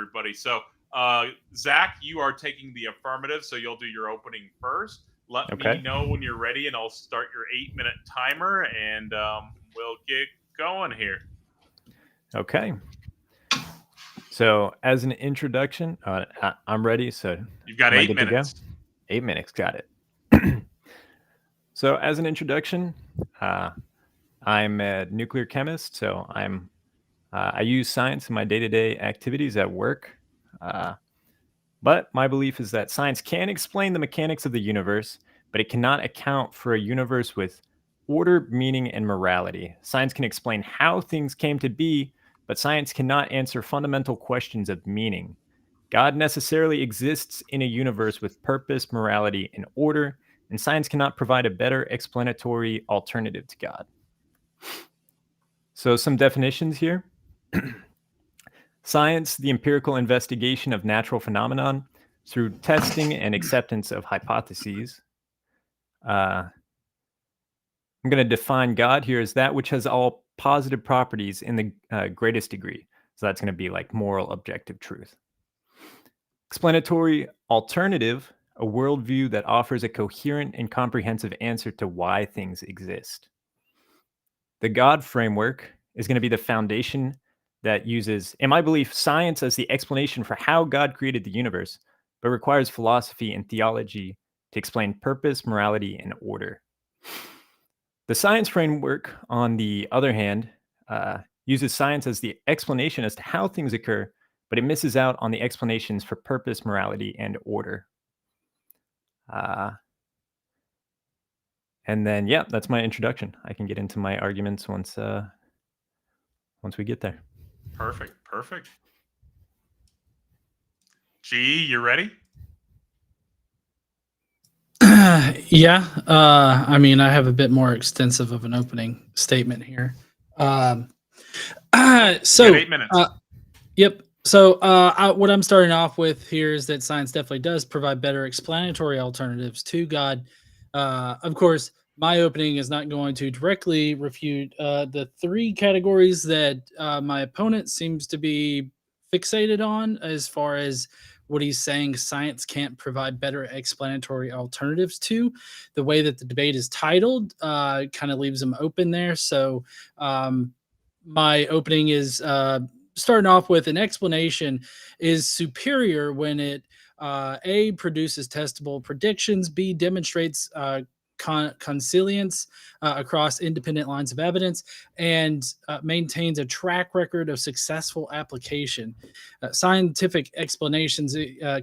everybody. So, Zach, you are taking the affirmative, so you'll do your opening first. Let me know when you're ready, and I'll start your 8-minute timer, and we'll get going here. Okay. So, as an introduction, I'm ready. So, you've got 8 minutes. 8 minutes, got it. So, as an introduction, I'm a nuclear chemist. So, I use science in my day-to-day activities at work. But my belief is that science can explain the mechanics of the universe, but it cannot account for a universe with order, meaning, and morality. Science can explain how things came to be, but science cannot answer fundamental questions of meaning. God necessarily exists in a universe with purpose, morality, and order, and science cannot provide a better explanatory alternative to God. So, some definitions here. Science, the empirical investigation of natural phenomenon through testing and acceptance of hypotheses. I'm going to define God here as that which has all positive properties in the greatest degree. So that's going to be like moral, objective truth. Explanatory alternative, a worldview that offers a coherent and comprehensive answer to why things exist. The God framework is going to be the foundation that uses, in my belief, science as the explanation for how God created the universe, but requires philosophy and theology to explain purpose, morality, and order. The science framework, on the other hand, uses science as the explanation as to how things occur, but it misses out on the explanations for purpose, morality, and order. And then, yeah, that's my introduction. I can get into my arguments once we get there. Perfect. G, you ready? Yeah. I mean, I have a bit more extensive of an opening statement here. So 8 minutes. Yep. So what I'm starting off with here is that science definitely does provide better explanatory alternatives to God. Of course, my opening is not going to directly refute the three categories that my opponent seems to be fixated on, as far as what he's saying science can't provide better explanatory alternatives to. The way that the debate is titled kind of leaves them open there. So my opening is starting off with: an explanation is superior when it A, produces testable predictions, B, demonstrates consilience across independent lines of evidence, and maintains a track record of successful application. Scientific explanations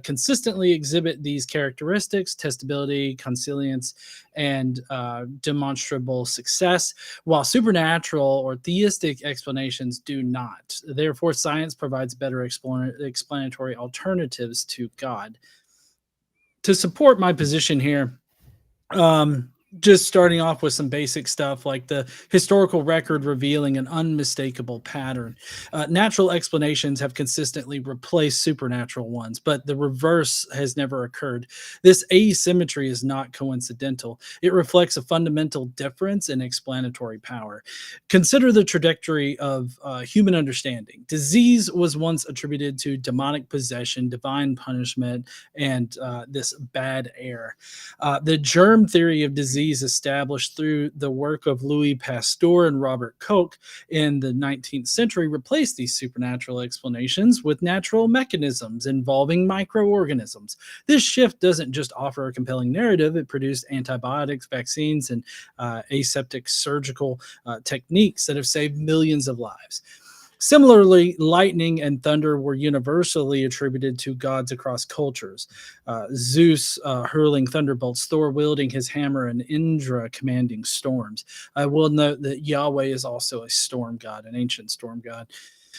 consistently exhibit these characteristics: testability, consilience, and demonstrable success, while supernatural or theistic explanations do not. Therefore, science provides better explanatory alternatives to God. To support my position here, just starting off with some basic stuff like the historical record revealing an unmistakable pattern. Natural explanations have consistently replaced supernatural ones, but the reverse has never occurred. This asymmetry is not coincidental. It reflects a fundamental difference in explanatory power. Consider the trajectory of human understanding. Disease was once attributed to demonic possession, divine punishment, and this bad air. The germ theory of disease established through the work of Louis Pasteur and Robert Koch in the 19th century replaced these supernatural explanations with natural mechanisms involving microorganisms. This shift doesn't just offer a compelling narrative, it produced antibiotics, vaccines, and aseptic surgical techniques that have saved millions of lives. Similarly, lightning and thunder were universally attributed to gods across cultures. Zeus hurling thunderbolts, Thor wielding his hammer, and Indra commanding storms. I will note that Yahweh is also a storm god, an ancient storm god.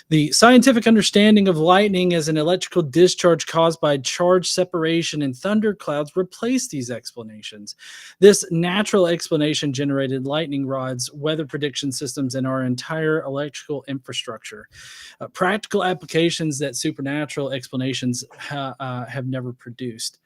The scientific understanding of lightning as an electrical discharge caused by charge separation in thunderclouds replaced these explanations. This natural explanation generated lightning rods, weather prediction systems, and our entire electrical infrastructure. Practical applications that supernatural explanations have never produced.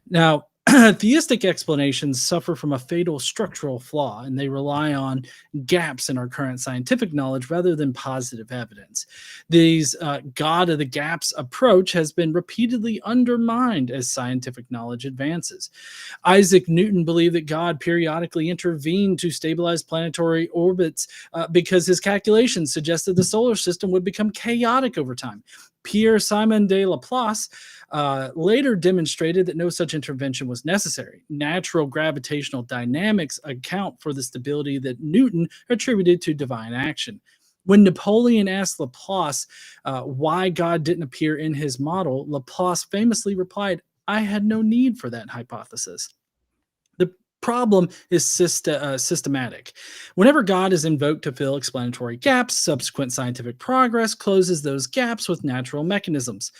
Now, Theistic explanations suffer from a fatal structural flaw, and they rely on gaps in our current scientific knowledge rather than positive evidence. These God of the gaps approach has been repeatedly undermined as scientific knowledge advances. Isaac Newton believed that God periodically intervened to stabilize planetary orbits because his calculations suggested the solar system would become chaotic over time. Pierre-Simon de Laplace later demonstrated that no such intervention was necessary. Natural gravitational dynamics account for the stability that Newton attributed to divine action. When Napoleon asked Laplace why God didn't appear in his model, Laplace famously replied, "I had no need for that hypothesis." The problem is systematic. Whenever God is invoked to fill explanatory gaps, subsequent scientific progress closes those gaps with natural mechanisms.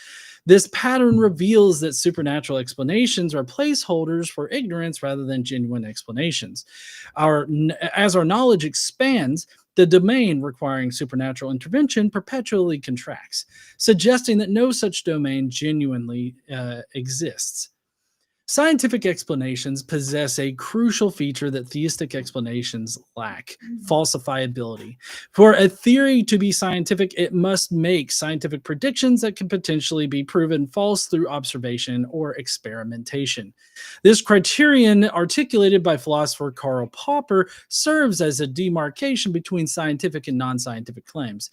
This pattern reveals that supernatural explanations are placeholders for ignorance rather than genuine explanations. As our knowledge expands, the domain requiring supernatural intervention perpetually contracts, suggesting that no such domain genuinely exists. Scientific explanations possess a crucial feature that theistic explanations lack: falsifiability. For a theory to be scientific, it must make scientific predictions that can potentially be proven false through observation or experimentation. This criterion, articulated by philosopher Karl Popper, serves as a demarcation between scientific and non-scientific claims.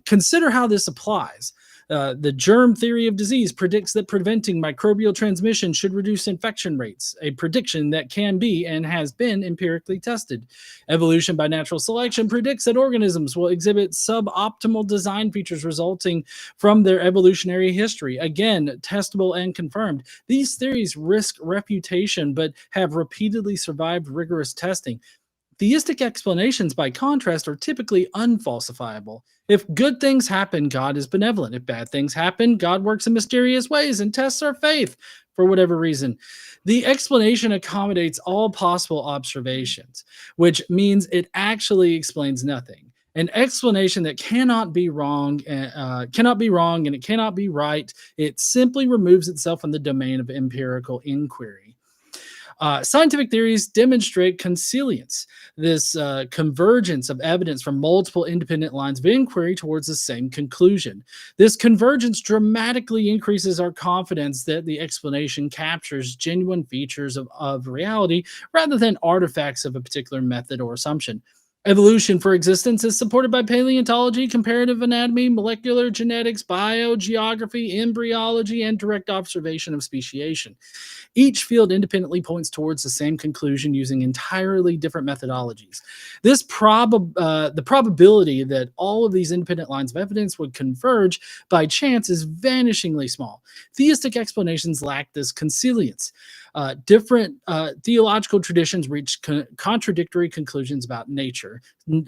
Consider how this applies. The germ theory of disease predicts that preventing microbial transmission should reduce infection rates, a prediction that can be and has been empirically tested. Evolution by natural selection predicts that organisms will exhibit suboptimal design features resulting from their evolutionary history. Again, testable and confirmed. These theories risk refutation but have repeatedly survived rigorous testing. Theistic explanations, by contrast, are typically unfalsifiable. If good things happen, God is benevolent. If bad things happen, God works in mysterious ways and tests our faith for whatever reason. The explanation accommodates all possible observations, which means it actually explains nothing. An explanation that cannot be wrong and it cannot be right. It simply removes itself from the domain of empirical inquiry. Scientific theories demonstrate consilience, this convergence of evidence from multiple independent lines of inquiry towards the same conclusion. This convergence dramatically increases our confidence that the explanation captures genuine features of reality rather than artifacts of a particular method or assumption. Evolution for existence is supported by paleontology, comparative anatomy, molecular genetics, biogeography, embryology, and direct observation of speciation. Each field independently points towards the same conclusion using entirely different methodologies. The probability that all of these independent lines of evidence would converge by chance is vanishingly small. Theistic explanations lack this consilience. Different theological traditions reach contradictory conclusions about nature,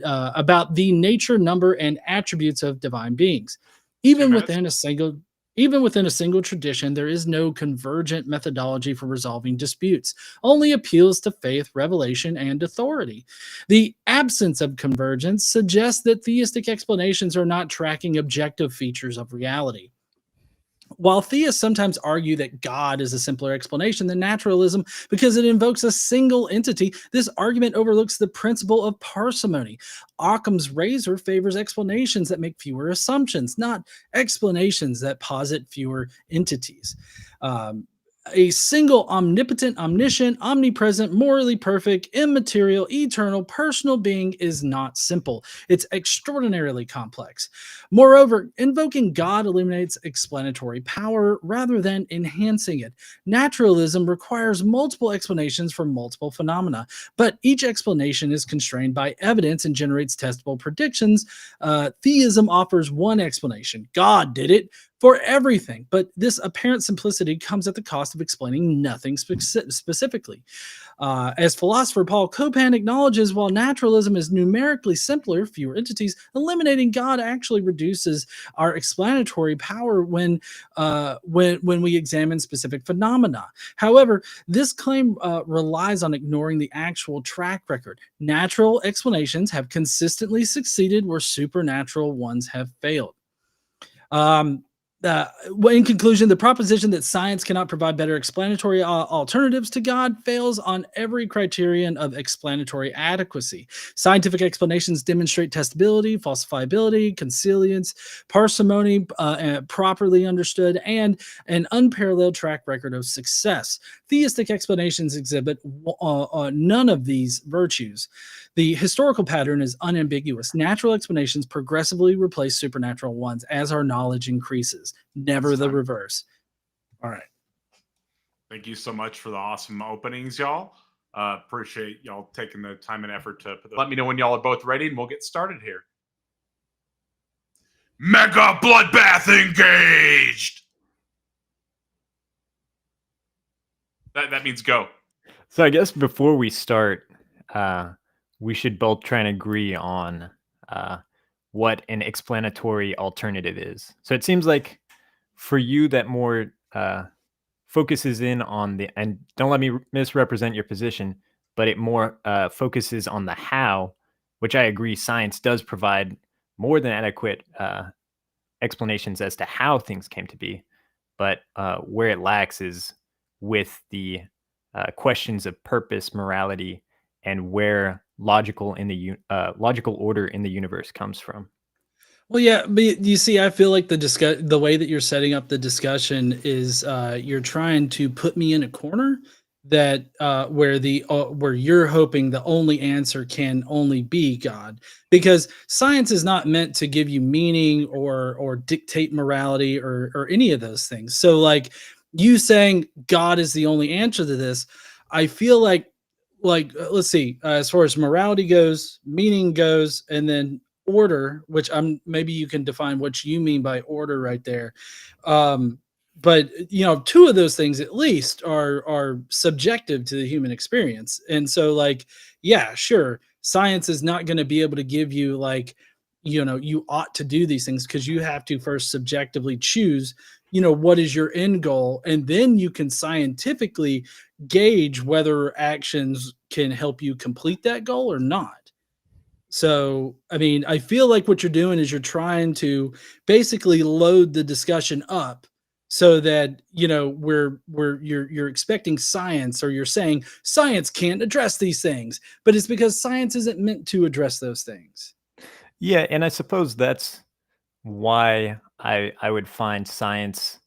about the nature, number, and attributes of divine beings. Even within a single tradition, there is no convergent methodology for resolving disputes, only appeals to faith, revelation, and authority. The absence of convergence suggests that theistic explanations are not tracking objective features of reality. While theists sometimes argue that God is a simpler explanation than naturalism because it invokes a single entity, this argument overlooks the principle of parsimony. Occam's razor favors explanations that make fewer assumptions, not explanations that posit fewer entities. A single omnipotent, omniscient, omnipresent, morally perfect, immaterial, eternal, personal being is not simple. It's extraordinarily complex. Moreover, invoking God eliminates explanatory power rather than enhancing it. Naturalism requires multiple explanations for multiple phenomena, but each explanation is constrained by evidence and generates testable predictions. Theism offers one explanation: God did it for everything, but this apparent simplicity comes at the cost of explaining nothing specifically. As philosopher Paul Copan acknowledges, while naturalism is numerically simpler, fewer entities, eliminating God actually reduces our explanatory power when we examine specific phenomena. However, this claim relies on ignoring the actual track record. Natural explanations have consistently succeeded where supernatural ones have failed. in conclusion, the proposition that science cannot provide better explanatory alternatives to God fails on every criterion of explanatory adequacy. Scientific explanations demonstrate testability, falsifiability, consilience, parsimony, properly understood, and an unparalleled track record of success. Theistic explanations exhibit none of these virtues. The historical pattern is unambiguous. Natural explanations progressively replace supernatural ones as our knowledge increases, never the reverse. All right. Thank you so much for the awesome openings, y'all. Appreciate y'all taking the time and effort to let me know when y'all are both ready, and we'll get started here. Mega bloodbath engaged! That means go. So I guess before we start, we should both try and agree on what an explanatory alternative is. So it seems like for you that more focuses in on the, and don't let me misrepresent your position, but it more focuses on the how, which I agree science does provide more than adequate explanations as to how things came to be. But where it lacks is with the questions of purpose, morality, and where logical order in the universe comes from. Well, yeah, but you see, I feel like the way that you're setting up the discussion is you're trying to put me in a corner that where you're hoping the only answer can only be God, because science is not meant to give you meaning or dictate morality or any of those things. So, like you saying God is the only answer to this, I feel like let's see, as far as morality goes, meaning goes, and then order, which maybe you can define what you mean by order right there. But two of those things at least are subjective to the human experience. And so, like, yeah, sure, science is not going to be able to give you like, you ought to do these things, because you have to first subjectively choose, what is your end goal, and then you can scientifically gauge whether actions can help you complete that goal or not. So, I mean, I feel like what you're doing is you're trying to basically load the discussion up so that, you're expecting science, or you're saying science can't address these things, but it's because science isn't meant to address those things. Yeah, and I suppose that's why I would find science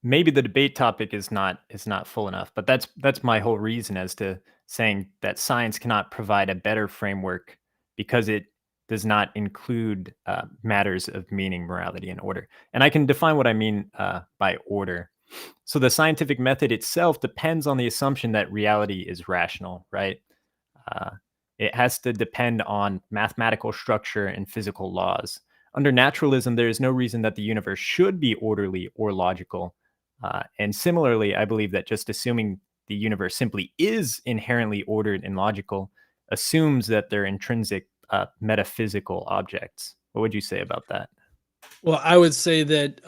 maybe the debate topic is not full enough, but that's my whole reason as to saying that science cannot provide a better framework because it does not include matters of meaning, morality, and order. And I can define what I mean by order. So the scientific method itself depends on the assumption that reality is rational, right? It has to depend on mathematical structure and physical laws. Under naturalism, there is no reason that the universe should be orderly or logical. And similarly, I believe that just assuming the universe simply is inherently ordered and logical assumes that they're intrinsic metaphysical objects. What would you say about that? Well, I would say that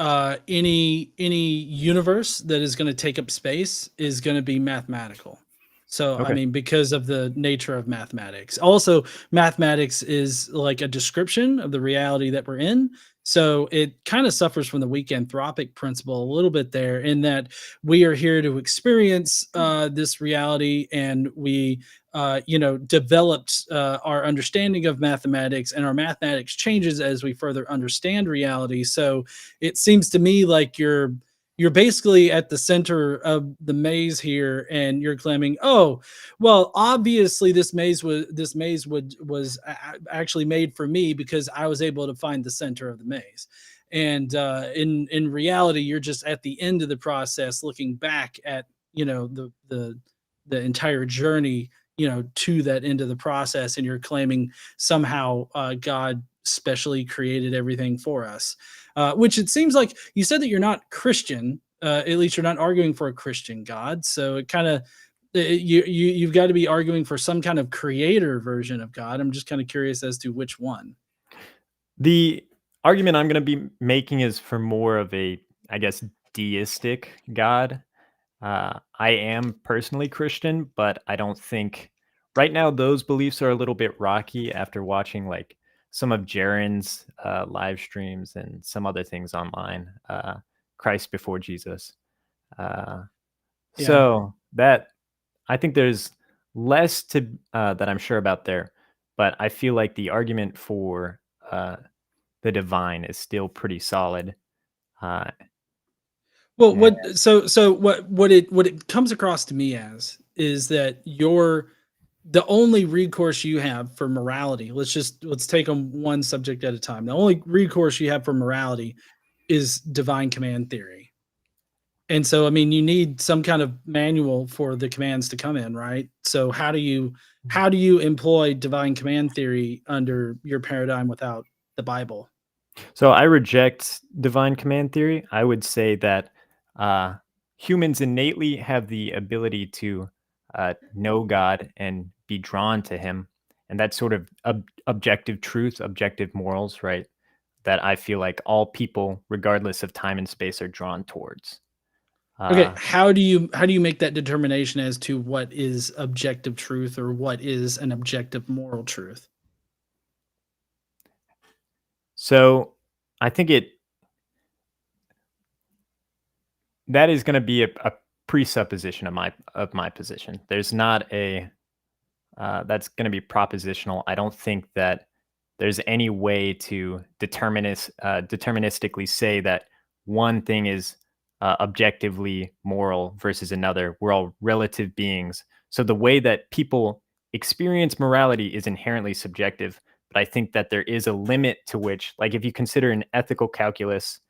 any universe that is going to take up space is going to be mathematical. So, Okay. I mean, because of the nature of mathematics. Also, mathematics is like a description of the reality that we're in. So it kind of suffers from the weak anthropic principle a little bit there, in that we are here to experience this reality, and we developed our understanding of mathematics, and our mathematics changes as we further understand reality. So it seems to me like you're basically at the center of the maze here, and you're claiming, oh, well, obviously this maze was actually made for me because I was able to find the center of the maze. And in reality, you're just at the end of the process, looking back at the entire journey to that end of the process, and you're claiming somehow God specially created everything for us. Which it seems like you said that you're not Christian. At least you're not arguing for a Christian God. So it kind of you've got to be arguing for some kind of creator version of God. I'm just kind of curious as to which one. The argument I'm going to be making is for more of a, I guess, deistic God. I am personally Christian, but I don't think right now those beliefs are a little bit rocky after watching like some of Jaren's live streams and some other things online. Christ before Jesus. So that I think there's less to that I'm sure about there, but I feel like the argument for the divine is still pretty solid. Well, what it comes across to me as is that the only recourse you have for morality. Let's take them one subject at a time. The only recourse you have for morality is divine command theory. And so, I mean, you need some kind of manual for the commands to come in, right? So how do you employ divine command theory under your paradigm without the Bible? So I reject divine command theory. I would say that humans innately have the ability to know God and be drawn to him. And that's sort of objective truth, objective morals, right? That I feel like all people, regardless of time and space, are drawn towards. Okay, how do you make that determination as to what is objective truth or what is an objective moral truth? So I think that is going to be a presupposition of my position. There's not a that's going to be propositional. I don't think that there's any way to deterministically say that one thing is objectively moral versus another. We're all relative beings. So the way that people experience morality is inherently subjective. But I think that there is a limit to which, like if you consider an ethical calculus,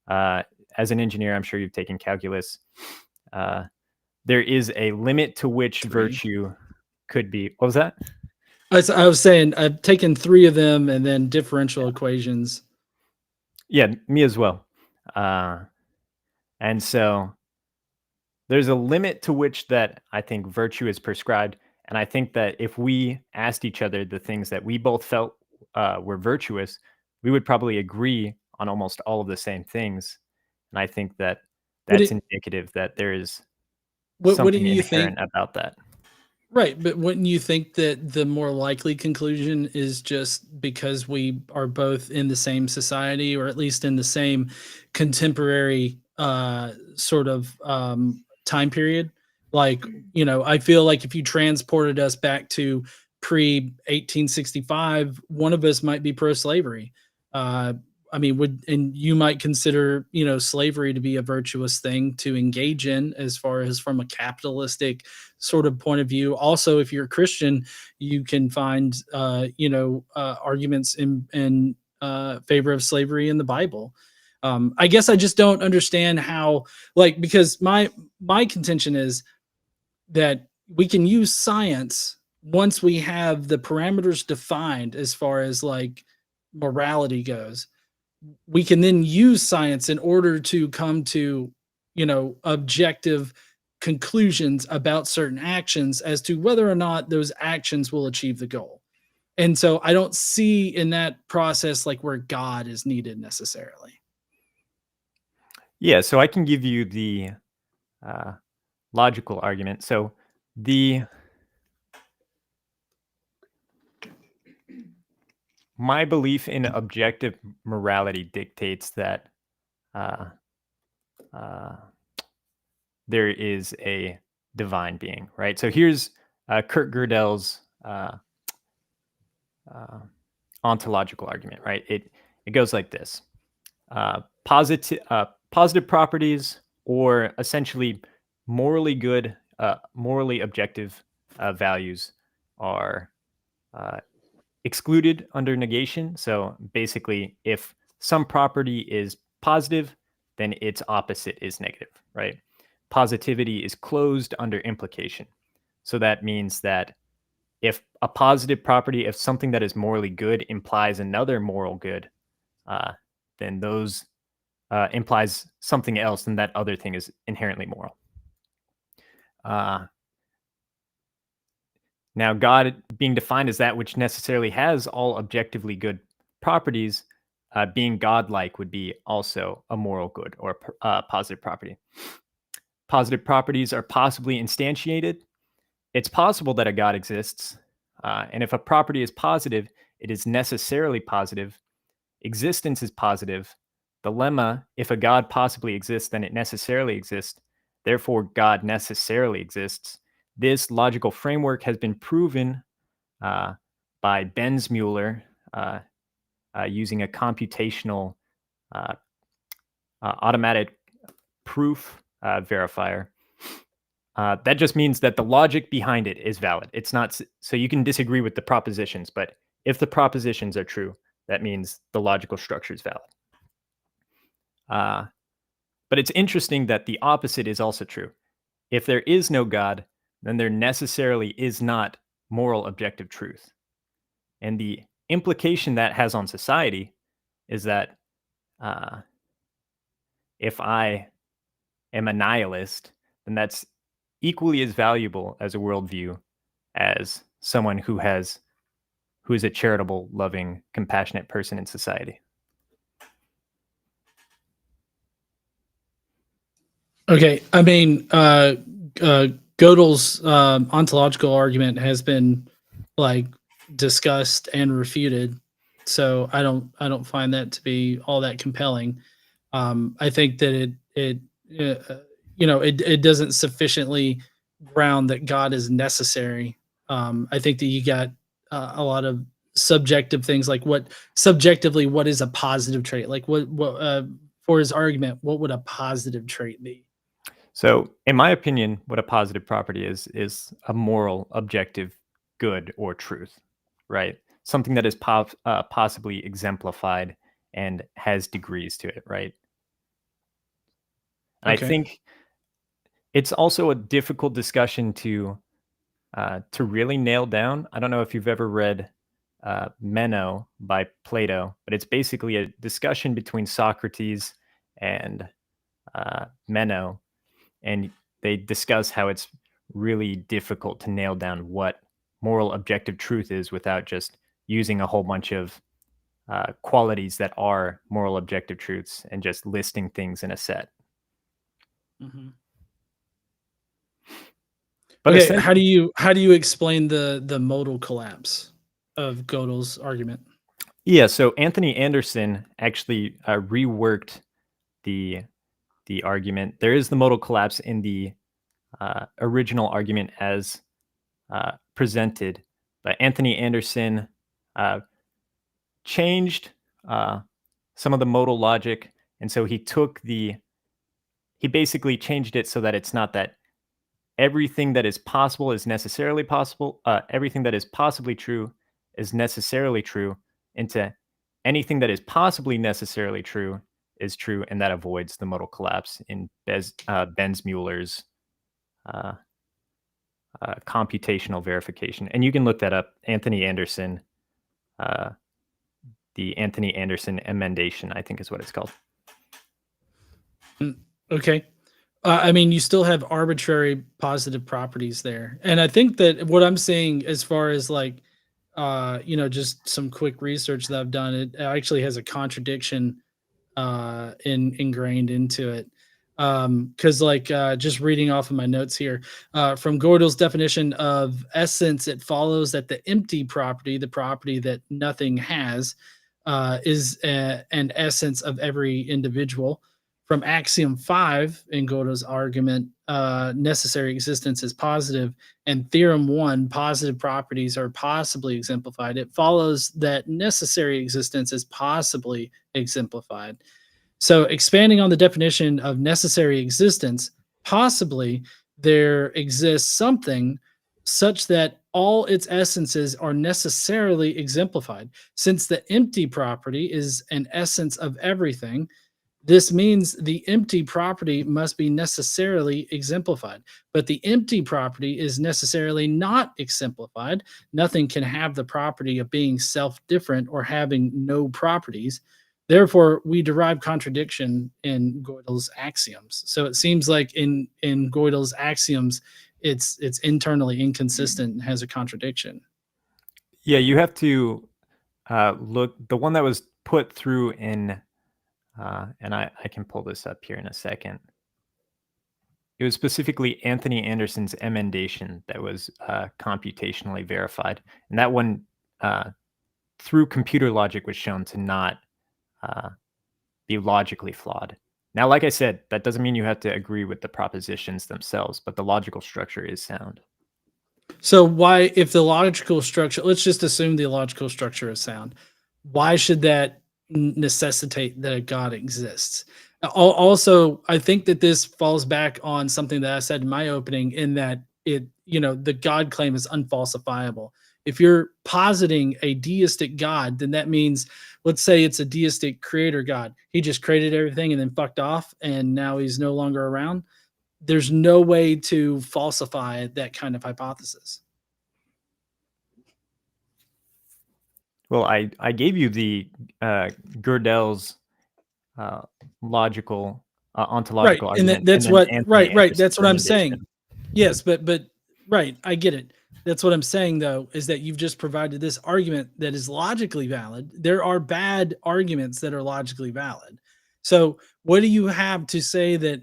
as an engineer, I'm sure you've taken calculus, there is a limit to which virtue could be. What was that? I was saying I've taken 3 of them and then differential equations. Yeah, me as well. And so there's a limit to which that I think virtue is prescribed. And I think that if we asked each other the things that we both felt were virtuous, we would probably agree on almost all of the same things. And I think that that's indicative that there is something inherent about that. Right, but wouldn't you think that the more likely conclusion is just because we are both in the same society, or at least in the same contemporary sort of time period? Like, you know, I feel like if you transported us back to pre-1865, one of us might be pro-slavery. I mean, and you might consider, you know, slavery to be a virtuous thing to engage in as far as from a capitalistic sort of point of view. Also, if you're a Christian, you can find, arguments in favor of slavery in the Bible. I guess I just don't understand how, like, because my contention is that we can use science once we have the parameters defined as far as like morality goes. We can then use science in order to come to, you know, objective conclusions about certain actions as to whether or not those actions will achieve the goal. And so I don't see in that process like where God is needed necessarily. Yeah, so I can give you the logical argument. So my belief in objective morality dictates that there is a divine being, right? So here's Kurt Gödel's ontological argument, right? It goes like this: positive properties, or essentially morally good, morally objective values, are excluded under negation. So basically, if some property is positive, then its opposite is negative, right? Positivity is closed under implication. So that means that if a positive property, if something that is morally good implies another moral good, then those implies something else, and that other thing is inherently moral. Now, God being defined as that which necessarily has all objectively good properties, being godlike would be also a moral good or a positive property. Positive properties are possibly instantiated. It's possible that a God exists. And if a property is positive, it is necessarily positive. Existence is positive. The lemma, if a God possibly exists, then it necessarily exists. Therefore, God necessarily exists. This logical framework has been proven by Benzmuller using a computational automatic proof verifier. That just means that the logic behind it is valid. It's not, so you can disagree with the propositions, but if the propositions are true, that means the logical structure is valid. But it's interesting that the opposite is also true. If there is no God, then there necessarily is not moral objective truth. And the implication that has on society is that if I am a nihilist, then that's equally as valuable as a worldview as someone who is a charitable, loving, compassionate person in society. Okay, I mean, Gödel's ontological argument has been like discussed and refuted, so I don't find that to be all that compelling. I think that it doesn't sufficiently ground that God is necessary. I think that you got a lot of subjective things, like what is a positive trait? Like what for his argument, what would a positive trait be? So, in my opinion, what a positive property is a moral, objective good or truth, right? Something that is possibly exemplified and has degrees to it, right? And Okay. I think it's also a difficult discussion to really nail down. I don't know if you've ever read Meno by Plato, but it's basically a discussion between Socrates and Meno, and they discuss how it's really difficult to nail down what moral objective truth is without just using a whole bunch of qualities that are moral objective truths and just listing things in a set. Mm-hmm. But okay, how do you explain the modal collapse of Gödel's argument? Yeah, so Anthony Anderson actually reworked the argument. There is the modal collapse in the original argument as presented, but Anthony Anderson changed some of the modal logic, and so he basically changed it so that it's not that everything that is possible is necessarily possible. Everything that is possibly true is necessarily true, into anything that is possibly necessarily true is true, and that avoids the modal collapse in Benzmuller's computational verification. And you can look that up, Anthony Anderson, the Anthony Anderson emendation, I think is what it's called. Okay. I mean, you still have arbitrary positive properties there. And I think that what I'm saying, as far as like, just some quick research that I've done, it actually has a contradiction ingrained into it. Because just reading off of my notes here, from Gödel's definition of essence, it follows that the empty property, the property that nothing has, is an essence of every individual. From axiom 5 in Gödel's argument, necessary existence is positive, and theorem 1, positive properties are possibly exemplified. It follows that necessary existence is possibly exemplified. So, expanding on the definition of necessary existence, possibly there exists something such that all its essences are necessarily exemplified. Since the empty property is an essence of everything, this means the empty property must be necessarily exemplified. But the empty property is necessarily not exemplified. Nothing can have the property of being self-different or having no properties. Therefore, we derive contradiction in Gödel's axioms. So it seems like in Gödel's axioms, it's internally inconsistent and has a contradiction. Yeah, you have to look. The one that was put through in, and I can pull this up here in a second. It was specifically Anthony Anderson's emendation that was computationally verified, and that one through computer logic was shown to not be logically flawed. Now, like I said, that doesn't mean you have to agree with the propositions themselves, but the logical structure is sound. So why, if the logical structure, let's just assume the logical structure is sound, why should that necessitate that a God exists? Also, I think that this falls back on something that I said in my opening, in that the God claim is unfalsifiable. If you're positing a deistic God, then that means, let's say it's a deistic creator God. He just created everything and then fucked off, and now he's no longer around. There's no way to falsify that kind of hypothesis. Well, I gave you the Gödel's logical ontological right, and argument, that's and what then right. That's what I'm recommendation. saying. Yes, but right, I get it. That's what I'm saying, though, is that you've just provided this argument that is logically valid. There are bad arguments that are logically valid. So, what do you have to say that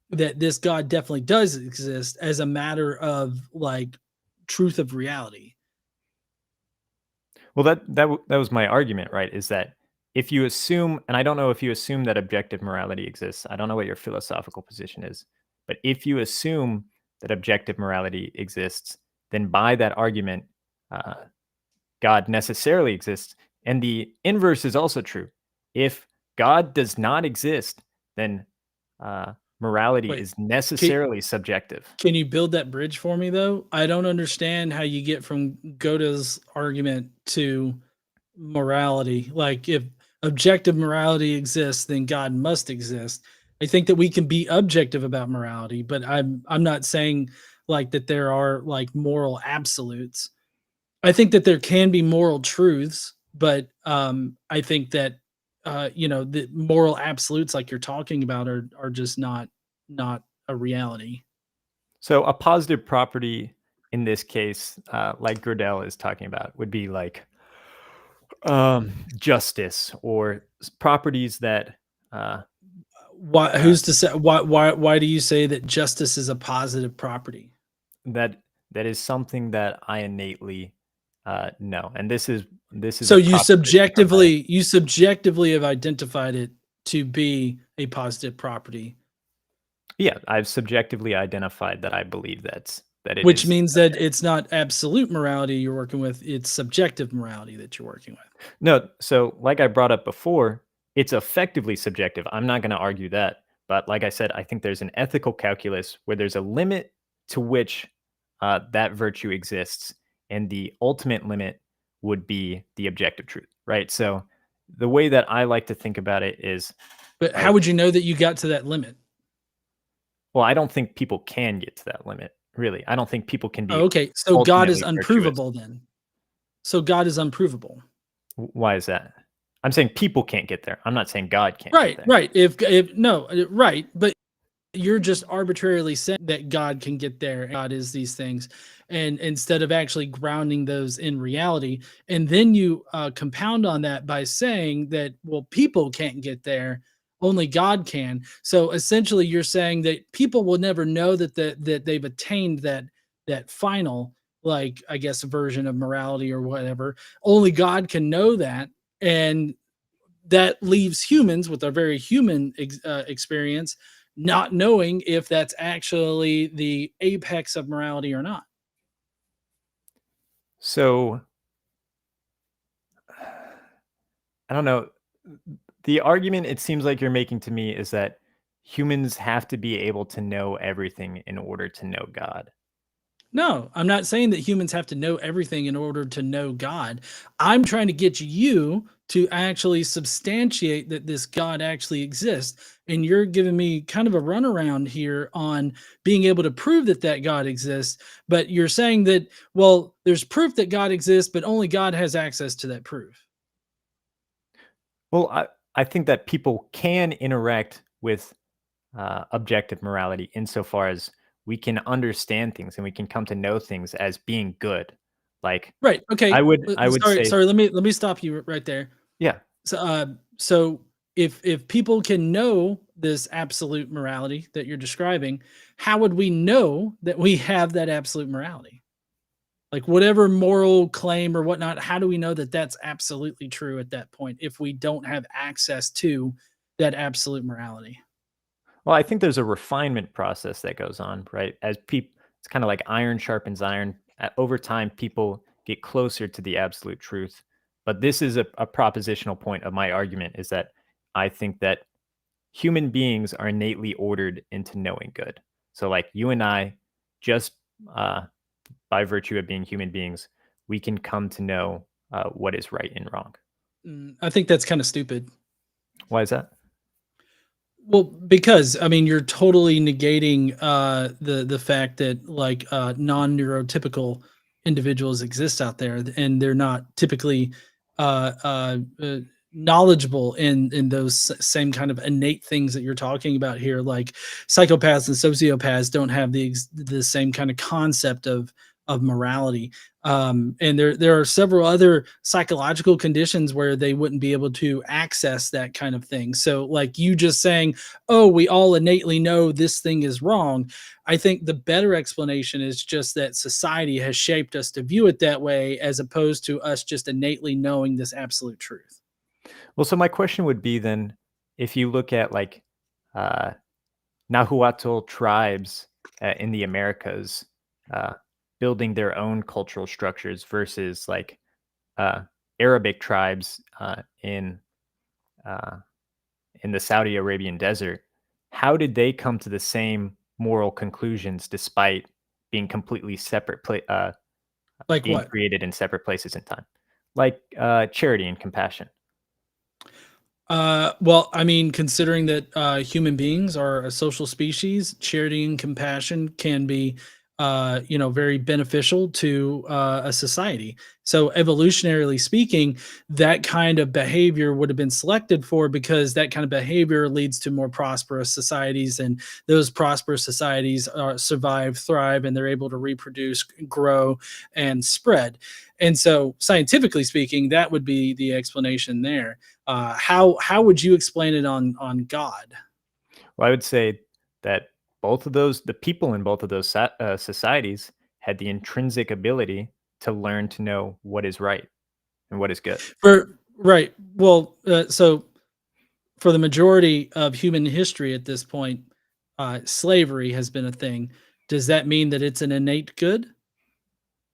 this God definitely does exist as a matter of like truth of reality? Well, that was my argument, right? Is that if you assume, and I don't know if you assume that objective morality exists. I don't know what your philosophical position is, but if you assume that objective morality exists, then by that argument, God necessarily exists. And the inverse is also true. If God does not exist, then morality Wait, is necessarily subjective. Can you build that bridge for me, though? I don't understand how you get from Gödel's argument to morality. Like, if objective morality exists, then God must exist. I think that we can be objective about morality, but I'm not saying like that there are like moral absolutes. I think that there can be moral truths, but I think that the moral absolutes like you're talking about are just not a reality. So a positive property in this case, like Gödel is talking about, would be like justice, or properties that Why? Who's to say? Why do you say that justice is a positive property? that is something that I innately know, and this is So a you proposition from my- subjectively have identified it to be a positive property, yeah, I've subjectively identified that I believe that it which is. means that it's not absolute morality you're working with; it's subjective morality that you're working with. No, so like I brought up before, it's effectively subjective. I'm not going to argue that, but like I said, I think there's an ethical calculus where there's a limit to which that virtue exists, and the ultimate limit would be the objective truth, right? So the way that I like to think about it is, But how would you know that you got to that limit? well, I don't think people can get to that limit, really. I don't think people can be. Oh, okay, so God is ultimately virtuous. unprovable then. So God is unprovable. Why is that? I'm saying people can't get there. I'm not saying God can't Right, get there. right. If no, right, but you're just arbitrarily saying that God can get there. God is these things, and instead of actually grounding those in reality, and then you compound on that by saying that, well, people can't get there, only God can. So essentially, you're saying that people will never know that they've attained that final, like, I guess, version of morality or whatever. Only God can know that, and that leaves humans with a very human experience not knowing if that's actually the apex of morality or not. So I don't know. The argument it seems like you're making to me is that humans have to be able to know everything in order to know God. No, I'm not saying that humans have to know everything in order to know God. I'm trying to get you to actually substantiate that this God actually exists. And you're giving me kind of a runaround here on being able to prove that God exists. But you're saying that, well, there's proof that God exists, but only God has access to that proof. Well, I think that people can interact with objective morality insofar as we can understand things and we can come to know things as being good. Like, Right. Okay. I would say, Sorry. Let me stop you right there. yeah. So if people can know this absolute morality that you're describing, how would we know that we have that absolute morality? Like whatever moral claim or whatnot, how do we know that that's absolutely true at that point if we don't have access to that absolute morality? Well, I think there's a refinement process that goes on, right? As people, it's kind of like iron sharpens iron. Over time, people get closer to the absolute truth. But this is a propositional point of my argument is that I think that human beings are innately ordered into knowing good. So, like you and I, just by virtue of being human beings, we can come to know what is right and wrong. I think that's kind of stupid. Why is that? Well, because I mean, you're totally negating the fact that like non-neurotypical individuals exist out there, and they're not typically knowledgeable in those same kind of innate things that you're talking about here. Like psychopaths and sociopaths don't have the same kind of concept of morality. And there are several other psychological conditions where they wouldn't be able to access that kind of thing. So like you just saying, oh, we all innately know this thing is wrong. I think the better explanation is just that society has shaped us to view it that way, as opposed to us just innately knowing this absolute truth. Well, so my question would be then, if you look at like uh, Nahuatl tribes in the Americas uh, building their own cultural structures versus like Arabic tribes uh, in the Saudi Arabian desert, how did they come to the same moral conclusions despite being completely separate, Like being what? created in separate places in time? Like charity and compassion. Well, I mean, considering that human beings are a social species, charity and compassion can be, very beneficial to a society. So, evolutionarily speaking, that kind of behavior would have been selected for because that kind of behavior leads to more prosperous societies, and those prosperous societies survive, thrive, and they're able to reproduce, grow, and spread. And so, scientifically speaking, that would be the explanation there. How would you explain it on God? Well, I would say that the people in both of those societies had the intrinsic ability to learn to know what is right and what is good. For right. Well, so for the majority of human history at this point, slavery has been a thing. Does that mean that it's an innate good?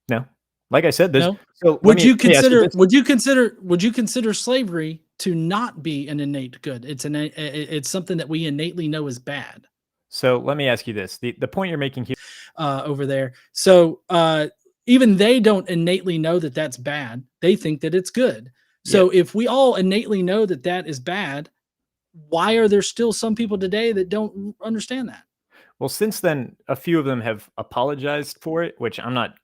No, like I said, there's No. so Would you let me ask you consider this. slavery to not be an innate good? It's something that we innately know is bad. So let me ask you this: the point you're making here. Over there. So even they don't innately know that that's bad. They think that it's good. Yeah. So if we all innately know that that is bad, why are there still some people today that don't understand that? Well, since then, a few of them have apologized for it, which I'm not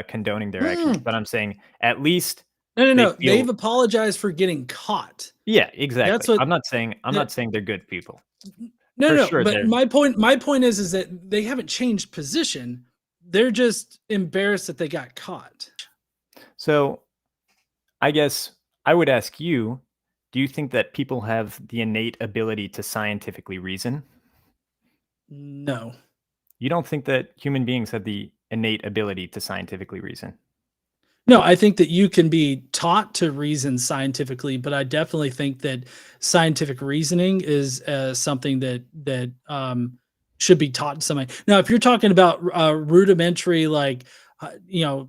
condoning their actions, but I'm saying at least they No. feel. They've apologized for getting caught. Yeah, That's exactly. what. I'm that- not saying they're good people. No, For no. sure, But they're. my point is that they haven't changed position. They're just embarrassed that they got caught. So I guess I would ask you, do you think that people have the innate ability to scientifically reason? No. You don't think that human beings have the innate ability to scientifically reason? No, I think that you can be taught to reason scientifically, but I definitely think that scientific reasoning is something that should be taught to somebody. Now, if you're talking about rudimentary, like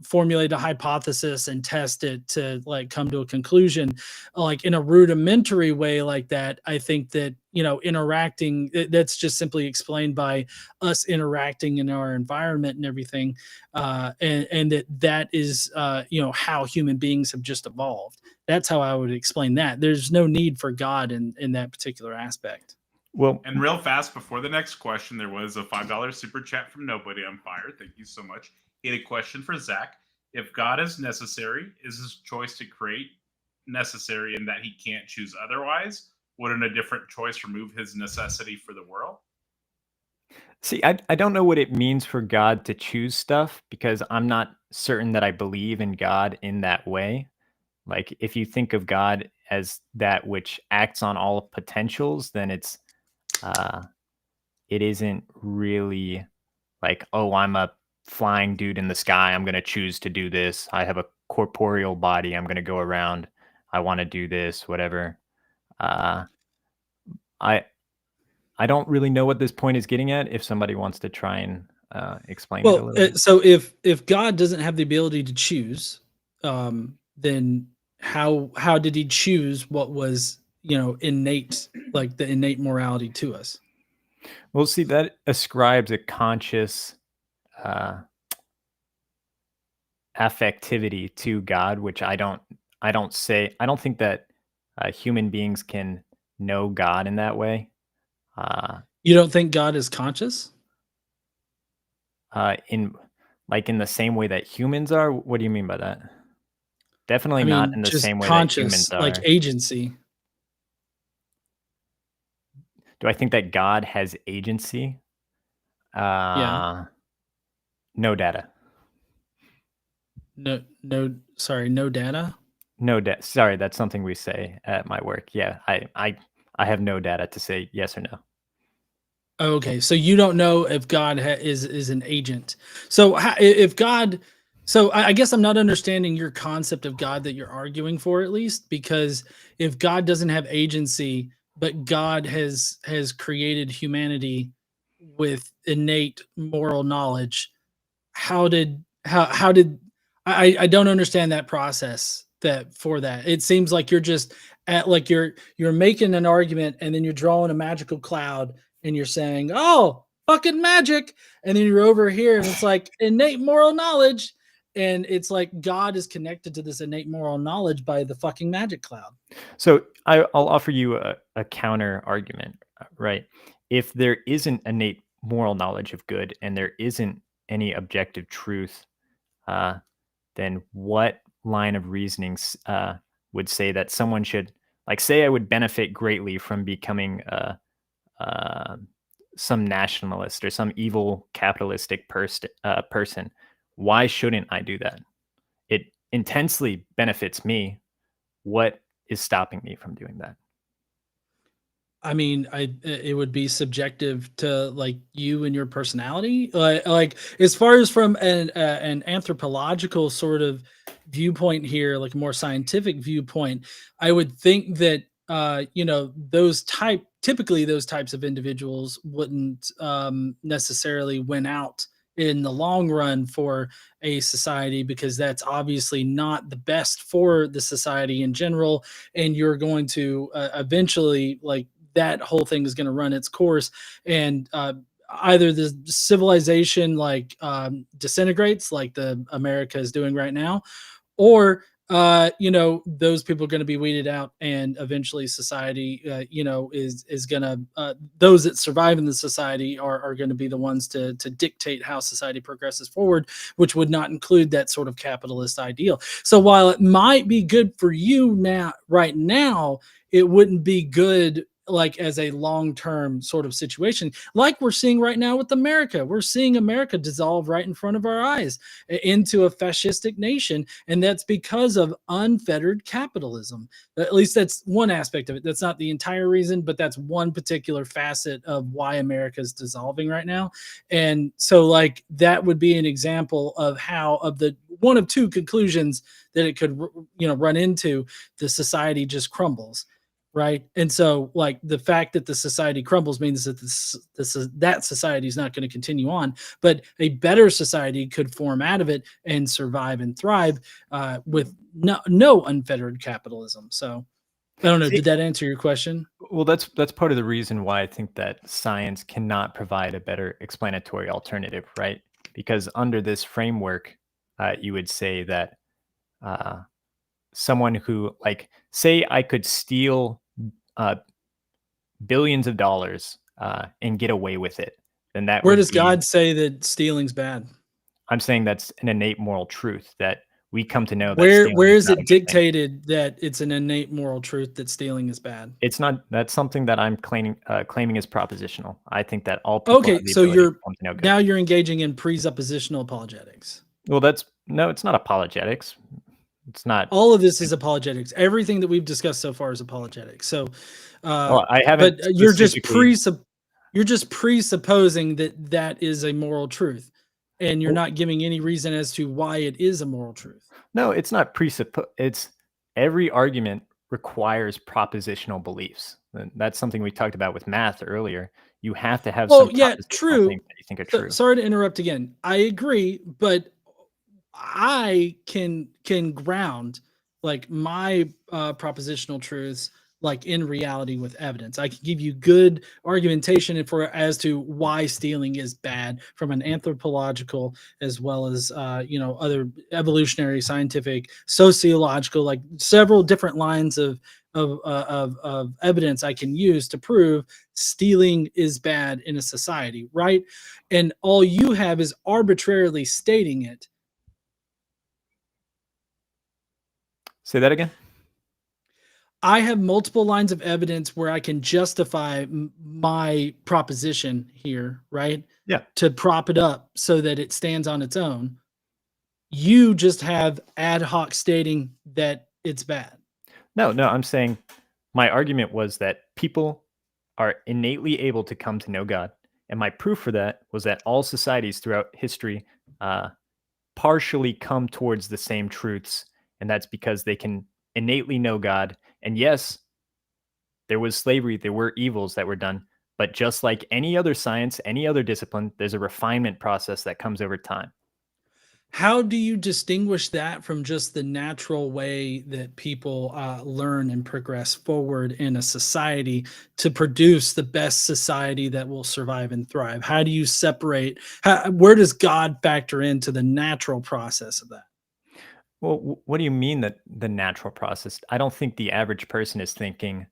formulate a hypothesis and test it to like come to a conclusion, like in a rudimentary way like that, I think that interacting that's just simply explained by us interacting in our environment and everything, and that is how human beings have just evolved. That's how I would explain that. There's no need for God in that particular aspect. Well, And real fast before the next question, there was a $5 super chat from Nobody on Fire. Thank you so much. He had a question for Zach. If God is necessary, is his choice to create necessary in that he can't choose otherwise? Wouldn't a different choice remove his necessity for the world? see, I don't know what it means for God to choose stuff because I'm not certain that I believe in God in that way. Like, if you think of God as that which acts on all potentials, then it isn't really like, oh, I'm a flying dude in the sky. I'm going to choose to do this. I have a corporeal body. I'm going to go around. I want to do this, whatever. I don't really know what this point is getting at. If somebody wants to try and explain it a little bit. So if God doesn't have the ability to choose, then how did he choose what was, innate, like the innate morality to us? Well, see, that ascribes a conscious affectivity to God, which I don't think that human beings can know God in that way. You don't think God is conscious? In the same way that humans are? What do you mean by that? Definitely not in the same way that humans are. Like agency. Do I think that God has agency? Yeah. No data. No data? No data. Sorry, that's something we say at my work. Yeah, I have no data to say yes or no. Okay, so you don't know if God is an agent. So if God, so I guess I'm not understanding your concept of God that you're arguing for, at least, because if God doesn't have agency, but God has created humanity with innate moral knowledge, how did I don't understand that process that it seems like you're just you're making an argument and then you're drawing a magical cloud and you're saying, oh, fucking magic, and then you're over here and it's like innate moral knowledge, and it's like God is connected to this innate moral knowledge by the fucking magic cloud. So I'll offer you a counter argument, right? If there isn't innate moral knowledge of good and there isn't any objective truth, then what line of reasoning would say that someone should, like, say I would benefit greatly from becoming some nationalist or some evil capitalistic person? Why shouldn't I do that? It intensely benefits me. What is stopping me from doing that? I mean, it would be subjective to like you and your personality. Like as far as from an anthropological sort of viewpoint here, like a more scientific viewpoint, I would think that typically those types of individuals wouldn't necessarily win out in the long run for a society, because that's obviously not the best for the society in general, and you're going to eventually, like, that whole thing is going to run its course, and either the civilization disintegrates like the America is doing right now, or those people are going to be weeded out, and eventually society is going to those that survive in the society are going to be the ones to dictate how society progresses forward, which would not include that sort of capitalist ideal. So while it might be good for you right now, it wouldn't be good like as a long-term sort of situation, like we're seeing right now with America. We're seeing America dissolve right in front of our eyes into a fascistic nation, and that's because of unfettered capitalism. At least that's one aspect of it. That's not the entire reason, but that's one particular facet of why America is dissolving right now. And so, like, that would be an example of how, of the one of two conclusions that it could run into: the society just crumbles. Right. And so, like, the fact that the society crumbles means that that society is not going to continue on, but a better society could form out of it and survive and thrive with no unfettered capitalism. So I don't know. Did that answer your question? Well, that's part of the reason why I think that science cannot provide a better explanatory alternative, right? Because under this framework, you would say that someone who, like, say I could steal billions of dollars and get away with it, then that where does God say that stealing's bad? I'm saying that's an innate moral truth that we come to know. Where is it dictated that it's an innate moral truth that stealing is bad? It's not. That's something that I'm claiming as propositional. I think that all people okay, so now you're engaging in presuppositional apologetics. Well, it's not apologetics. It's not. All of this is apologetics. Everything that we've discussed so far is apologetics. So, I haven't. But you're just presupposing that is a moral truth. and you're not giving any reason as to why it is a moral truth. No, it's not it's every argument requires propositional beliefs. And that's something we talked about with math earlier. You have to have some Yeah, propositional true. things that you think are true. Sorry to interrupt again. I agree, but I can ground like my propositional truths like in reality with evidence. I can give you good argumentation for as to why stealing is bad from an anthropological as well as other evolutionary, scientific, sociological, like several different lines of evidence I can use to prove stealing is bad in a society, right? And all you have is arbitrarily stating it. Say that again. I have multiple lines of evidence where I can justify my proposition here, right? Yeah. To prop it up so that it stands on its own. You just have ad hoc stating that it's bad. No, I'm saying my argument was that people are innately able to come to know God. And my proof for that was that all societies throughout history partially come towards the same truths. And that's because they can innately know God. And yes, there was slavery, there were evils that were done. But just like any other science, any other discipline, there's a refinement process that comes over time. How do you distinguish that from just the natural way that people learn and progress forward in a society to produce the best society that will survive and thrive? How do you separate? Where does God factor into the natural process of that? Well, what do you mean that the natural process? I don't think the average person is thinking,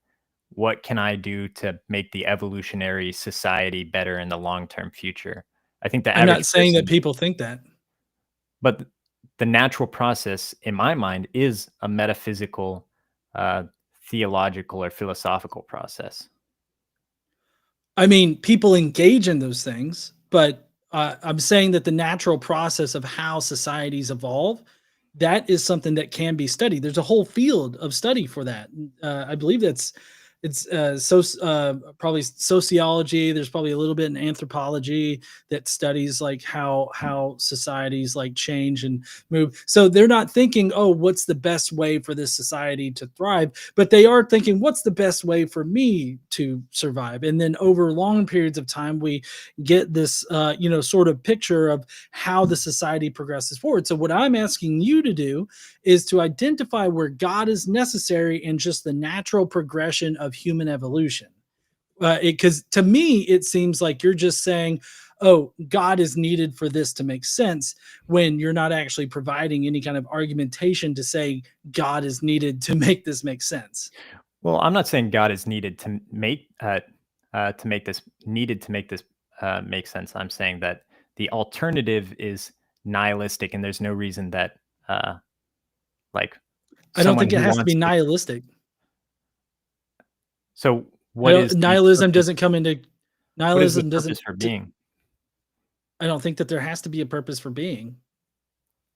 what can I do to make the evolutionary society better in the long-term future? I think the I'm average not saying that person, people think that. but the natural process, in my mind, is a metaphysical, theological, or philosophical process. I mean, people engage in those things, but I'm saying that the natural process of how societies evolve, that is something that can be studied. There's a whole field of study for that. I believe it's probably sociology. There's probably a little bit in anthropology that studies like how societies like change and move. So they're not thinking, oh, what's the best way for this society to thrive, but they are thinking, what's the best way for me to survive? And then over long periods of time, we get this sort of picture of how the society progresses forward. So what I'm asking you to do is to identify where God is necessary in just the natural progression of human evolution. Because to me, it seems like you're just saying, oh, God is needed for this to make sense, when you're not actually providing any kind of argumentation to say God is needed to make this make sense. Well, I'm not saying God is needed to make this make sense. I'm saying that the alternative is nihilistic, and there's no reason that like I don't someone think it who has to be wants nihilistic. So what is the nihilism purpose? doesn't come into What is the nihilism doesn't purpose for being? I don't think that there has to be a purpose for being.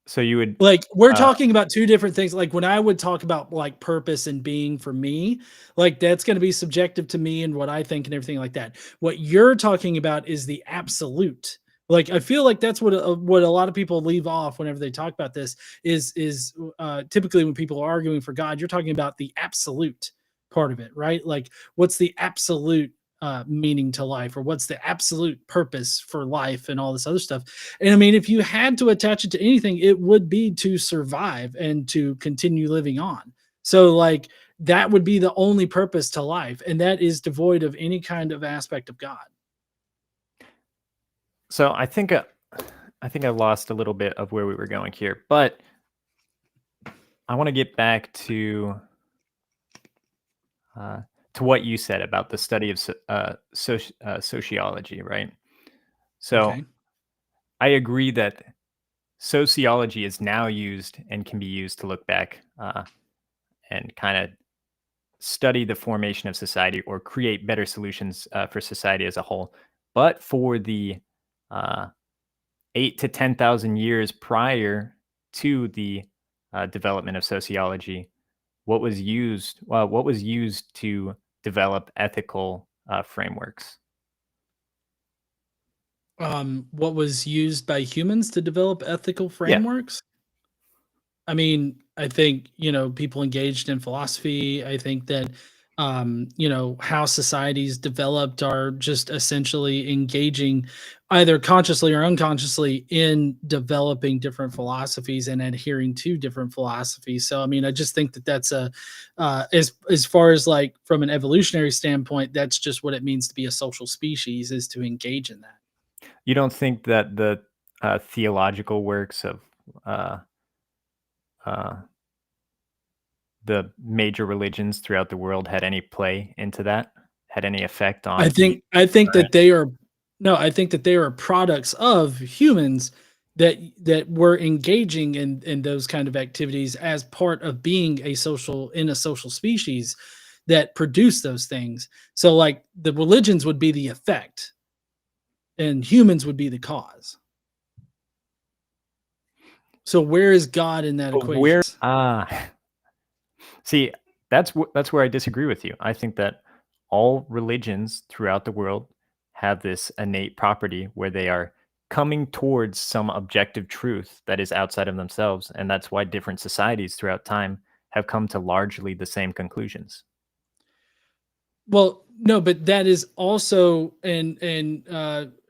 So you would Like, we're talking about two different things. Like, when I would talk about like purpose and being for me, like that's going to be subjective to me and what I think and everything like that. What you're talking about is the absolute. Like, I feel like that's what a lot of people leave off whenever they talk about this is typically when people are arguing for God, you're talking about the absolute part of it, right? Like, what's the absolute meaning to life, or what's the absolute purpose for life and all this other stuff. And I mean, if you had to attach it to anything, it would be to survive and to continue living on. So like that would be the only purpose to life, and that is devoid of any kind of aspect of God. So I think I lost a little bit of where we were going here, but I want to get back to what you said about the study of sociology, right? So Okay. I agree that sociology is now used and can be used to look back and kind of study the formation of society or create better solutions for society as a whole. But for the 8 to 10,000 years prior to the development of sociology, what was used to develop ethical frameworks? what was used by humans to develop ethical frameworks. I mean, I think, people engaged in philosophy. I think that, how societies developed are just essentially engaging either consciously or unconsciously in developing different philosophies and adhering to different philosophies. So, I mean, I just think that that's as far as like from an evolutionary standpoint, that's just what it means to be a social species, is to engage in that. You don't think that the theological works of uh, the major religions throughout the world had any play into that? Had any effect on I think that they are I think that they are products of humans that were engaging in those kind of activities as part of being a social species that produce those things. So like the religions would be the effect and humans would be the cause. So where is God in that equation? where? See, that's where I disagree with you. I think that all religions throughout the world have this innate property where they are coming towards some objective truth that is outside of themselves, and that's why different societies throughout time have come to largely the same conclusions. Well, no, but that is also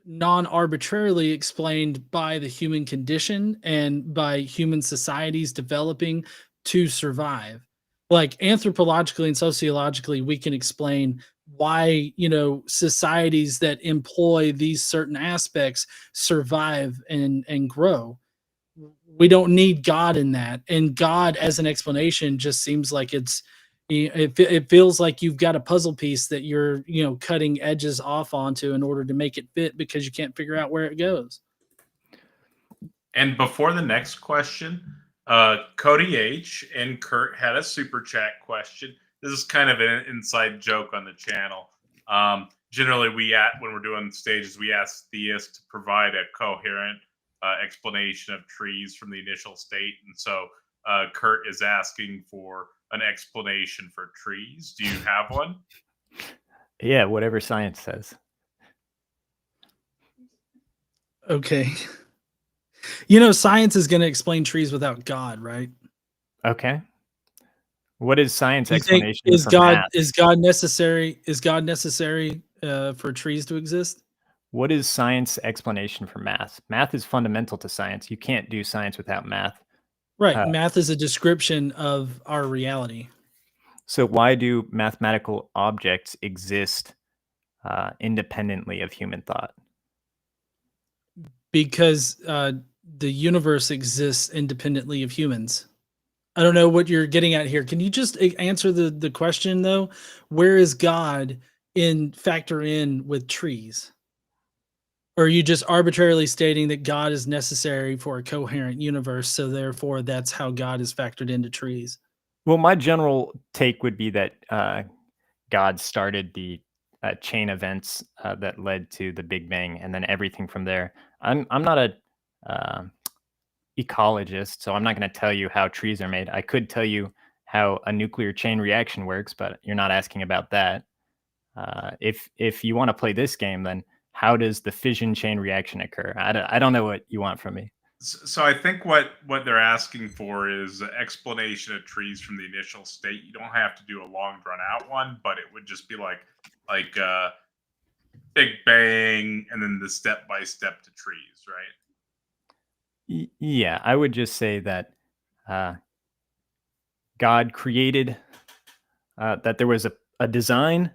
non-arbitrarily explained by the human condition and by human societies developing to survive. Like anthropologically and sociologically, we can explain why, societies that employ these certain aspects survive and grow. We don't need God in that. And God as an explanation just seems like it feels like you've got a puzzle piece that you're, cutting edges off onto in order to make it fit because you can't figure out where it goes. And before the next question, Cody H and Kurt had a super chat question. This is kind of an inside joke on the channel. Generally, when we're doing stages, we ask theists to provide a coherent explanation of trees from the initial state. And so Kurt is asking for an explanation for trees. Do you have one? Yeah, whatever science says. Okay. Science is going to explain trees without God, right? Okay. What is science explanation for math? Is God necessary? Is God necessary for trees to exist? What is science explanation for math? Math is fundamental to science. You can't do science without math. Right. Math is a description of our reality. So why do mathematical objects exist independently of human thought? Because the universe exists independently of humans. I don't know what you're getting at here. Can you just answer the question though? Where is God factor in with trees? Or are you just arbitrarily stating that God is necessary for a coherent universe, so therefore that's how God is factored into trees? Well, my general take would be that God started the chain events that led to the Big Bang, and then everything from there. I'm not a ecologist, so I'm not going to tell you how trees are made. I could tell you how a nuclear chain reaction works, but you're not asking about that. If you want to play this game, then how does the fission chain reaction occur? I don't know what you want from me. So I think what they're asking for is an explanation of trees from the initial state. You don't have to do a long drawn out one, but it would just be like Big Bang and then the step by step to trees, right? Yeah, I would just say that God created that there was a design,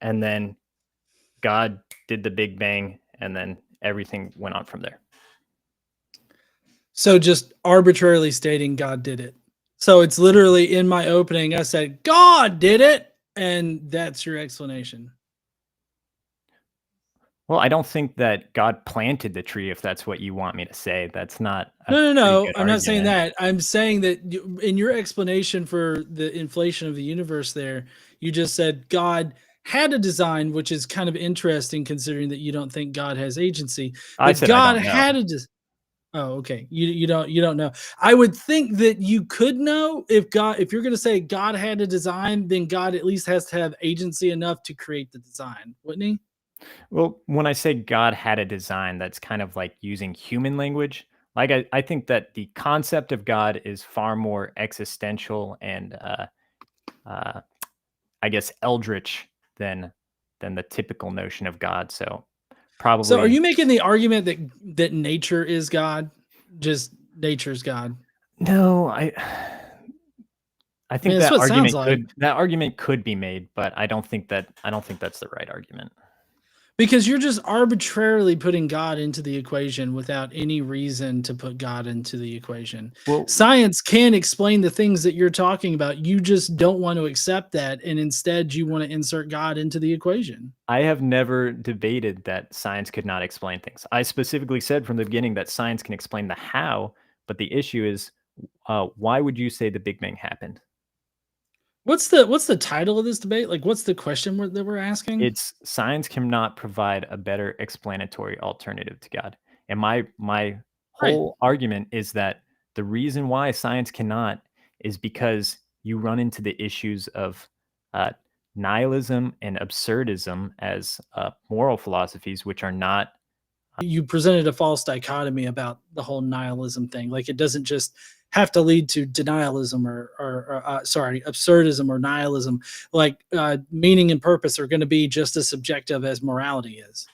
and then God did the Big Bang, and then everything went on from there. So just arbitrarily stating God did it. So it's literally in my opening, I said, God did it. And that's your explanation. Well, I don't think that God planted the tree, if that's what you want me to say. That's not. No. I'm not saying that. I'm saying that in your explanation for the inflation of the universe there, you just said God had a design, which is kind of interesting considering that you don't think God has agency. But I said God I don't know. had a design. Oh, okay. You don't know. I would think that you could know if you're going to say God had a design, then God at least has to have agency enough to create the design, wouldn't he? Well, when I say God had a design, that's kind of like using human language. Like I think that the concept of God is far more existential and uh, I guess eldritch than the typical notion of God. So So are probably you making the argument that nature is God? Just nature's God? no. I I mean, think that's what it sounds like. that argument could be made, but I don't think that's the right argument. Because you're just arbitrarily putting God into the equation without any reason to put God into the equation. Well, Science can explain the things that you're talking about. You just don't want to accept that. And instead, you want to insert God into the equation. I have never debated that science could not explain things. I specifically said from the beginning that science can explain the how, but the issue is, why would you say the Big Bang happened? What's the title of this debate? Like, what's the question that we're asking? It's science cannot provide a better explanatory alternative to God. And my Right. whole argument is that the reason why science cannot is because you run into the issues of uh, nihilism and absurdism as moral philosophies, which are not. You presented a false dichotomy about the whole nihilism thing. Like, it doesn't just have to lead to denialism or sorry, absurdism or nihilism. Like, meaning and purpose are going to be just as subjective as morality is.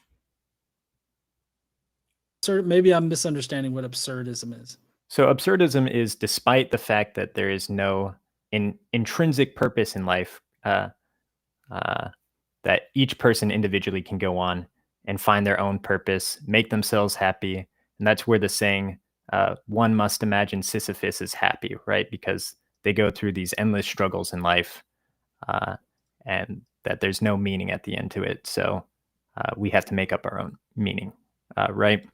So maybe I'm misunderstanding what absurdism is. So absurdism is despite the fact that there is no intrinsic purpose in life, that each person individually can go on and find their own purpose, make themselves happy. And that's where the saying, one must imagine Sisyphus is happy, right? Because they go through these endless struggles in life, and that there's no meaning at the end to it. So we have to make up our own meaning, right?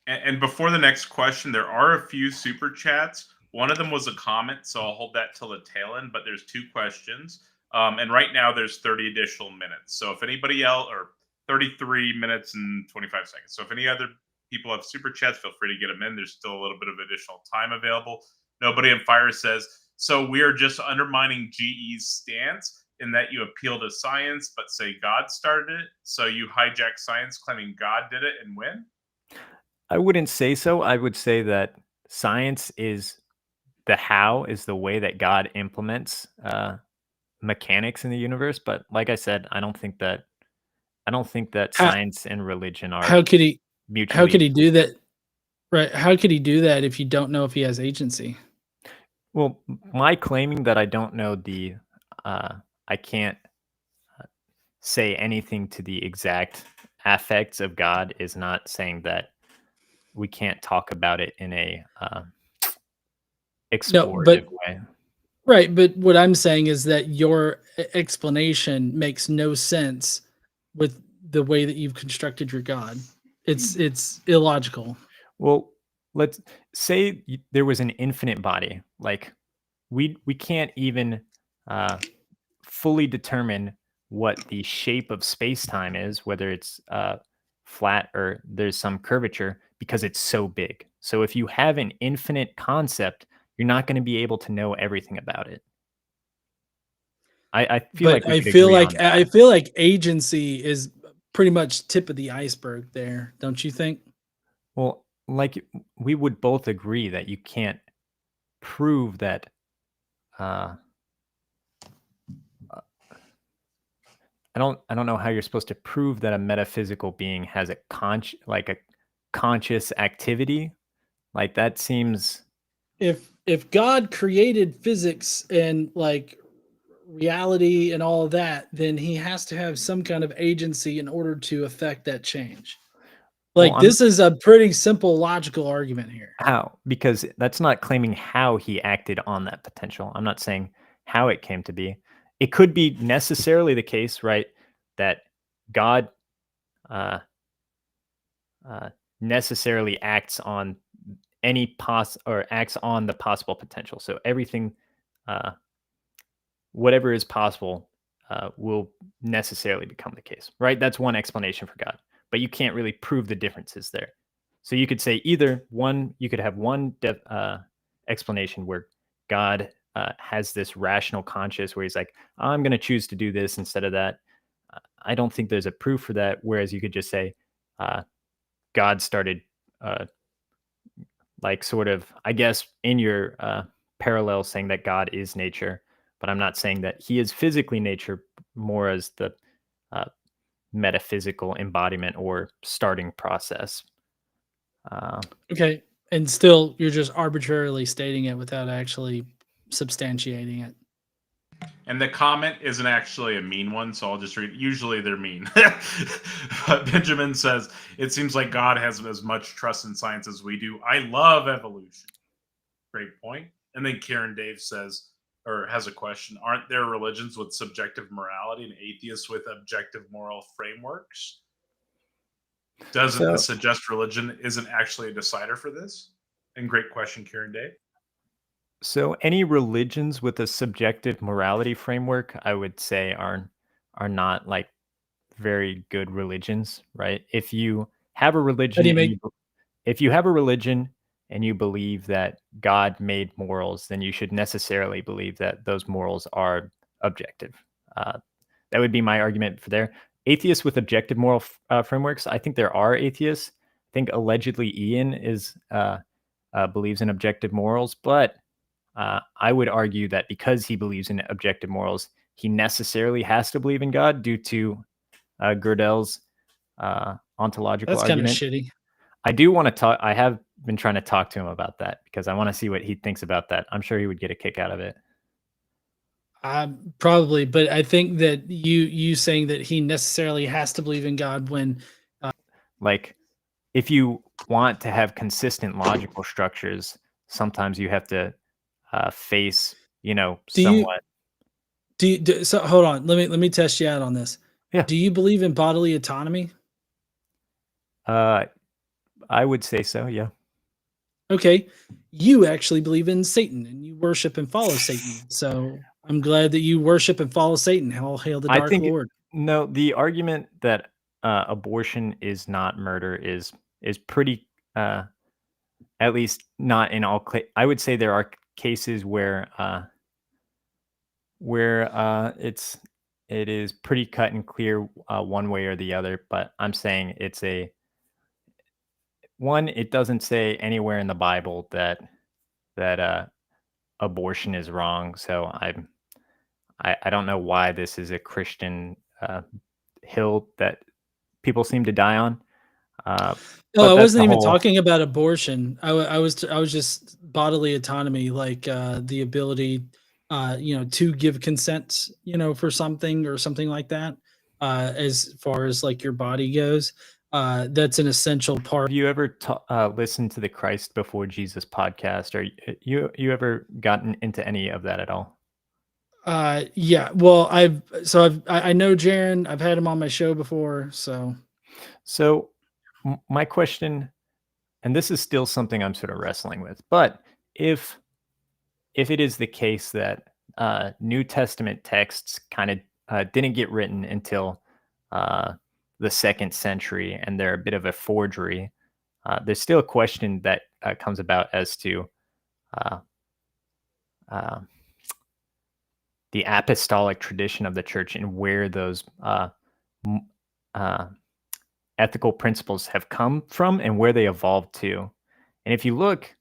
And before the next question, there are a few super chats. One of them was a comment, so I'll hold that till the tail end. But there's two questions, and right now there's 30 additional minutes. So if anybody else, or 33 minutes and 25 seconds. So if any other people have super chats, feel free to get them in. There's still a little bit of additional time available. Nobody on Fire says, so we are just undermining GE's stance in that you appeal to science, but say God started it. So you hijack science, claiming God did it and win. I wouldn't say so. I would say that science is the how, is the way that God implements mechanics in the universe. But like I said, I don't think that How, science and religion are how could he mutually. do that? Right. How could he do that if you don't know if he has agency? Well, my claiming that I don't know I can't say anything to the exact affects of God is not saying that we can't talk about it in a explorative way. Right, but what I'm saying is that your explanation makes no sense with the way that you've constructed your God. It's illogical. Well, let's say there was an infinite body. Like we can't even fully determine what the shape of space-time is, whether it's flat or there's some curvature, because it's so big. So if you have an infinite concept, you're not going to be able to know everything about it. I feel But like we could agree on that. I feel like agency is pretty much tip of the iceberg there, don't you think? Well, like we would both agree that you can't prove that. I don't know how you're supposed to prove that a metaphysical being has a conscious activity. Like that seems. If God created physics and like reality and all of that, then he has to have some kind of agency in order to affect that change. Like, Well, this is a pretty simple logical argument here. How? Because that's not claiming how he acted on that potential. I'm not saying how it came to be. It could be necessarily the case, right, that God necessarily acts on acts on the possible potential. So everything, whatever is possible, will necessarily become the case, right? That's one explanation for God, but you can't really prove the differences there. So you could say either one. You could have one explanation where God has this rational conscious, where he's like, I'm going to choose to do this instead of that, I don't think there's a proof for that. Whereas you could just say God started like sort of, I guess, in your parallel saying that God is nature, but I'm not saying that he is physically nature, more as the metaphysical embodiment or starting process. Okay. And still, you're just arbitrarily stating it without actually substantiating it. And the comment isn't actually a mean one, so I'll just read it. Usually they're mean. But Benjamin says, it seems like God has as much trust in science as we do. I love evolution. Great point. And then Karen Dave says, or has a question, aren't there religions with subjective morality and atheists with objective moral frameworks? Doesn't this suggest religion isn't actually a decider for this? And great question, Karen Dave. So any religions with a subjective morality framework, I would say are not like very good religions, right? If you have a religion, if you have a religion and you believe that God made morals, then you should necessarily believe that those morals are objective. That would be my argument for there. Atheists with objective moral frameworks, I think there are atheists. I think allegedly Ian is believes in objective morals, but I would argue that because he believes in objective morals, he necessarily has to believe in God due to Gödel's ontological That's kind of argument. shitty. I do want to talk. I have been trying to talk to him about that because I want to see what he thinks about that. I'm sure he would get a kick out of it. Probably, but I think that you saying that he necessarily has to believe in God when, like, if you want to have consistent logical structures, sometimes you have to face, somewhat. So hold on, let me test you out on this. Yeah. Do you believe in bodily autonomy? I would say so. Yeah. Okay, you actually believe in Satan and you worship and follow Satan. So I'm glad that you worship and follow Satan. All hail the Dark Lord. No, the argument that abortion is not murder is pretty, at least not in all. I would say there are cases where it is pretty cut and clear one way or the other. But I'm saying it's it doesn't say anywhere in the Bible that abortion is wrong. So I don't know why this is a Christian hill that people seem to die on. No, I wasn't even talking about abortion. I was just bodily autonomy, like the ability, to give consent, for something or something like that. As far as like your body goes, that's an essential part. Have you ever listened to the Christ Before Jesus podcast, or you ever gotten into any of that at all? Yeah. Well, I know Jaron. I've had him on my show before. So my question, and this is still something I'm sort of wrestling with, but if it is the case that New Testament texts kind of didn't get written until the 2nd century and they're a bit of a forgery, there's still a question that comes about as to the apostolic tradition of the church and where those ethical principles have come from and where they evolved to. And if you look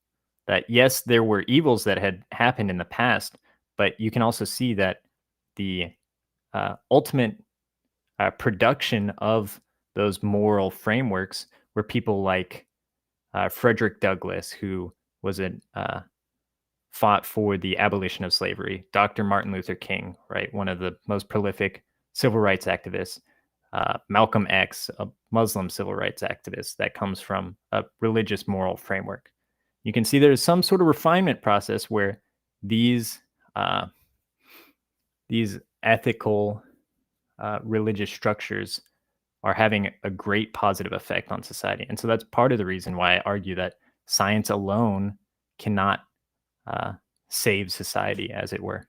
that, yes, there were evils that had happened in the past, but you can also see that the ultimate production of those moral frameworks were people like Frederick Douglass, who was fought for the abolition of slavery, Dr. Martin Luther King, right, one of the most prolific civil rights activists, Malcolm X, a Muslim civil rights activist that comes from a religious moral framework. You can see there's some sort of refinement process where these ethical religious structures are having a great positive effect on society. And so that's part of the reason why I argue that science alone cannot save society, as it were.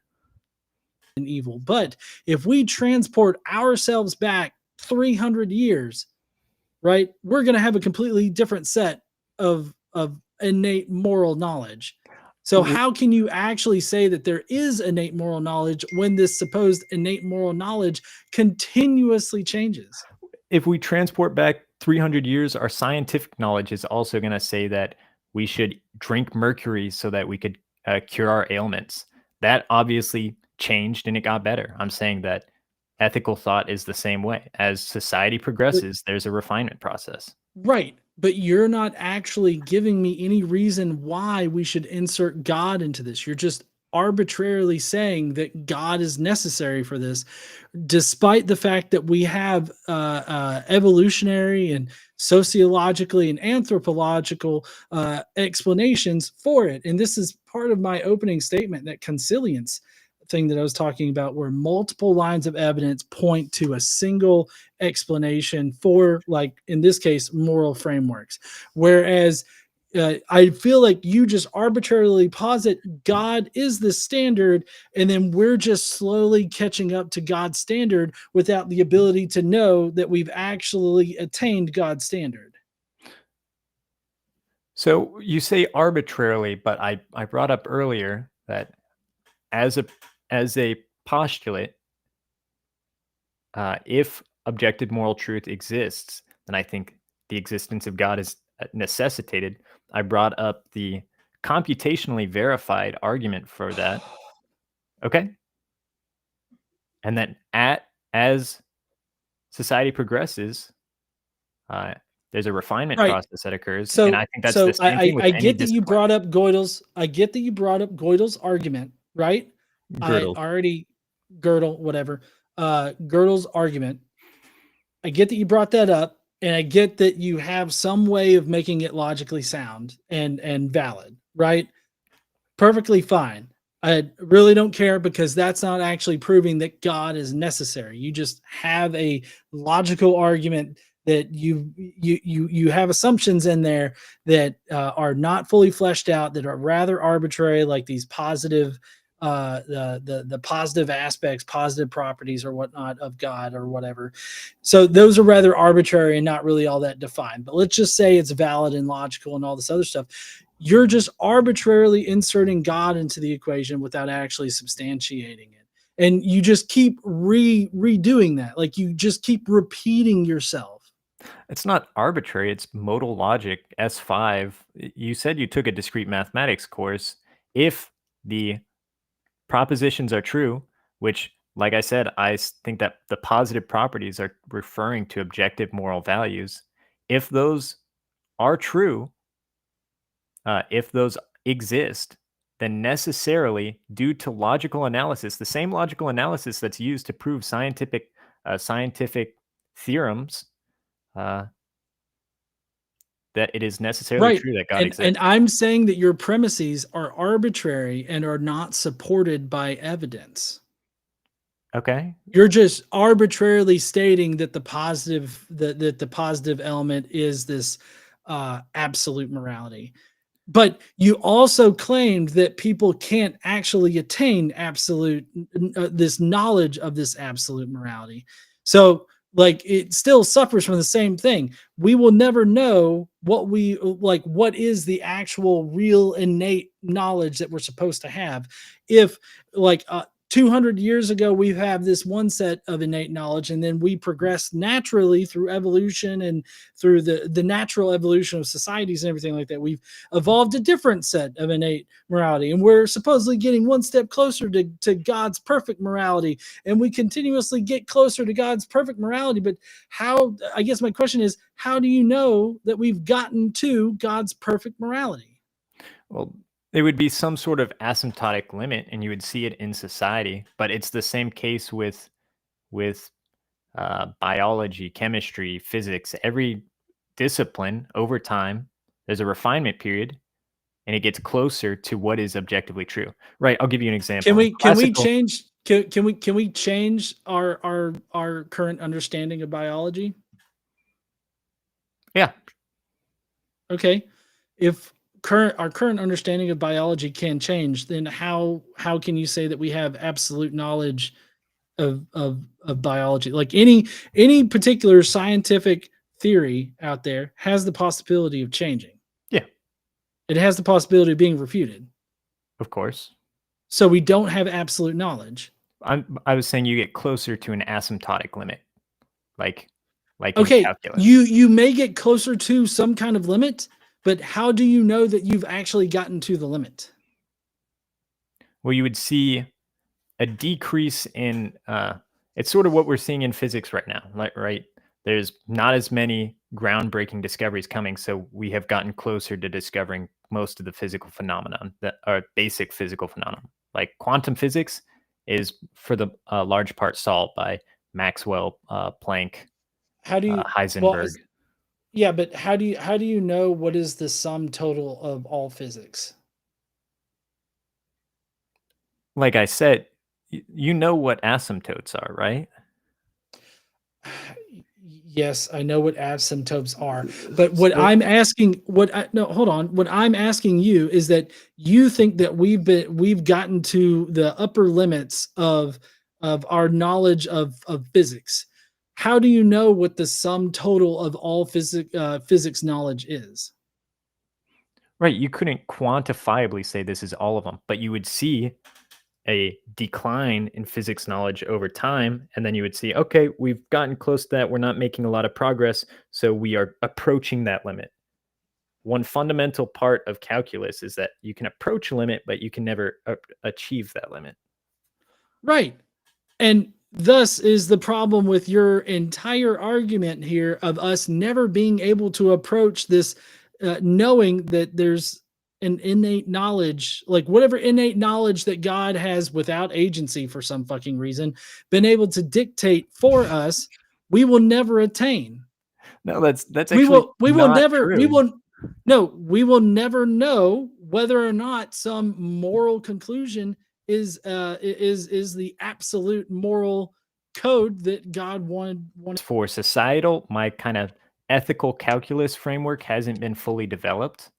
And evil. But if we transport ourselves back 300 years, right, we're going to have a completely different set of innate moral knowledge. So how can you actually say that there is innate moral knowledge when this supposed innate moral knowledge continuously changes? If we transport back 300 years, our scientific knowledge is also going to say that we should drink mercury so that we could cure our ailments. That obviously changed and it got better. I'm saying that ethical thought is the same way. As society progresses, there's a refinement process. Right. But you're not actually giving me any reason why we should insert God into this. You're just arbitrarily saying that God is necessary for this, despite the fact that we have evolutionary and sociologically and anthropological explanations for it. And this is part of my opening statement, that consilience thing that I was talking about, where multiple lines of evidence point to a single explanation for, like in this case, moral frameworks. Whereas I feel like you just arbitrarily posit God is the standard, and then we're just slowly catching up to God's standard without the ability to know that we've actually attained God's standard. So you say arbitrarily, but I brought up earlier that as a postulate, if objective moral truth exists, then I think the existence of God is necessitated. I brought up the computationally verified argument for that. Okay. And then as society progresses, there's a refinement process that occurs. So, and I think that's the same thing with I any get that you discipline. brought up Gödel's. I get that you brought up Gödel's argument, right? Gödel. I already Gödel, whatever. Gödel's argument. I get that you brought that up, and I get that you have some way of making it logically sound and valid, right? Perfectly fine. I really don't care, because that's not actually proving that God is necessary. You just have a logical argument that you have assumptions in there that are not fully fleshed out, that are rather arbitrary, like these positive the positive aspects, positive properties or whatnot of God or whatever. So those are rather arbitrary and not really all that defined. But let's just say it's valid and logical and all this other stuff. You're just arbitrarily inserting God into the equation without actually substantiating it. And you just keep redoing that. Like you just keep repeating yourself. It's not arbitrary. It's modal logic, S5. You said you took a discrete mathematics course. If the propositions are true, which, like I said, I think that the positive properties are referring to objective moral values. If those are true, if those exist, then necessarily, due to logical analysis, the same logical analysis that's used to prove scientific theorems, that it is necessarily true that God exists. And I'm saying that your premises are arbitrary and are not supported by evidence. Okay. You're just arbitrarily stating that the positive that the positive element is this absolute morality. But you also claimed that people can't actually attain absolute this knowledge of this absolute morality. So like it still suffers from the same thing. We will never know what what is the actual real innate knowledge that we're supposed to have. If 200 years ago, we have this one set of innate knowledge, and then we progress naturally through evolution and through the natural evolution of societies and everything like that. We've evolved a different set of innate morality, and we're supposedly getting one step closer to God's perfect morality, and we continuously get closer to God's perfect morality. But how, I guess my question is, how do you know that we've gotten to God's perfect morality? Well, there would be some sort of asymptotic limit, and you would see it in society. But it's the same case with biology, chemistry, physics. Every discipline over time, there's a refinement period, and it gets closer to what is objectively true. Right? I'll give you an example. Can we change our current understanding of biology? Yeah. Okay. If our current understanding of biology can change, then how can you say that we have absolute knowledge of biology? Like any particular scientific theory out there has the possibility of changing. Yeah. It has the possibility of being refuted. Of course. So we don't have absolute knowledge. I was saying you get closer to an asymptotic limit, like in Okay, calculus. you may get closer to some kind of limit, but how do you know that you've actually gotten to the limit? Well, you would see a decrease in it's sort of what we're seeing in physics right now, right? There's not as many groundbreaking discoveries coming, so we have gotten closer to discovering most of the physical phenomenon that are basic physical phenomenon. Like quantum physics is for the large part solved by Maxwell, Planck, How do you Heisenberg. yeah, but how do you know what is the sum total of all physics? Like I said, you know what asymptotes are, right? Yes, I know what asymptotes are, but what I'm asking, hold on. What I'm asking you is that you think that we've gotten to the upper limits of our knowledge of physics. How do you know what the sum total of all physics knowledge is? Right, you couldn't quantifiably say this is all of them, but you would see a decline in physics knowledge over time, and then you would see, okay, we've gotten close to that, we're not making a lot of progress, so we are approaching that limit. One fundamental part of calculus is that you can approach a limit, but you can never achieve that limit. Right. And thus is the problem with your entire argument here of us never being able to approach this, knowing that there's an innate knowledge, like whatever innate knowledge that God has without agency for some fucking reason, been able to dictate for us, we will never attain. No, that's actually we will not never true. we will never know whether or not some moral conclusion is the absolute moral code that God wanted. For societal, my kind of ethical calculus framework hasn't been fully developed.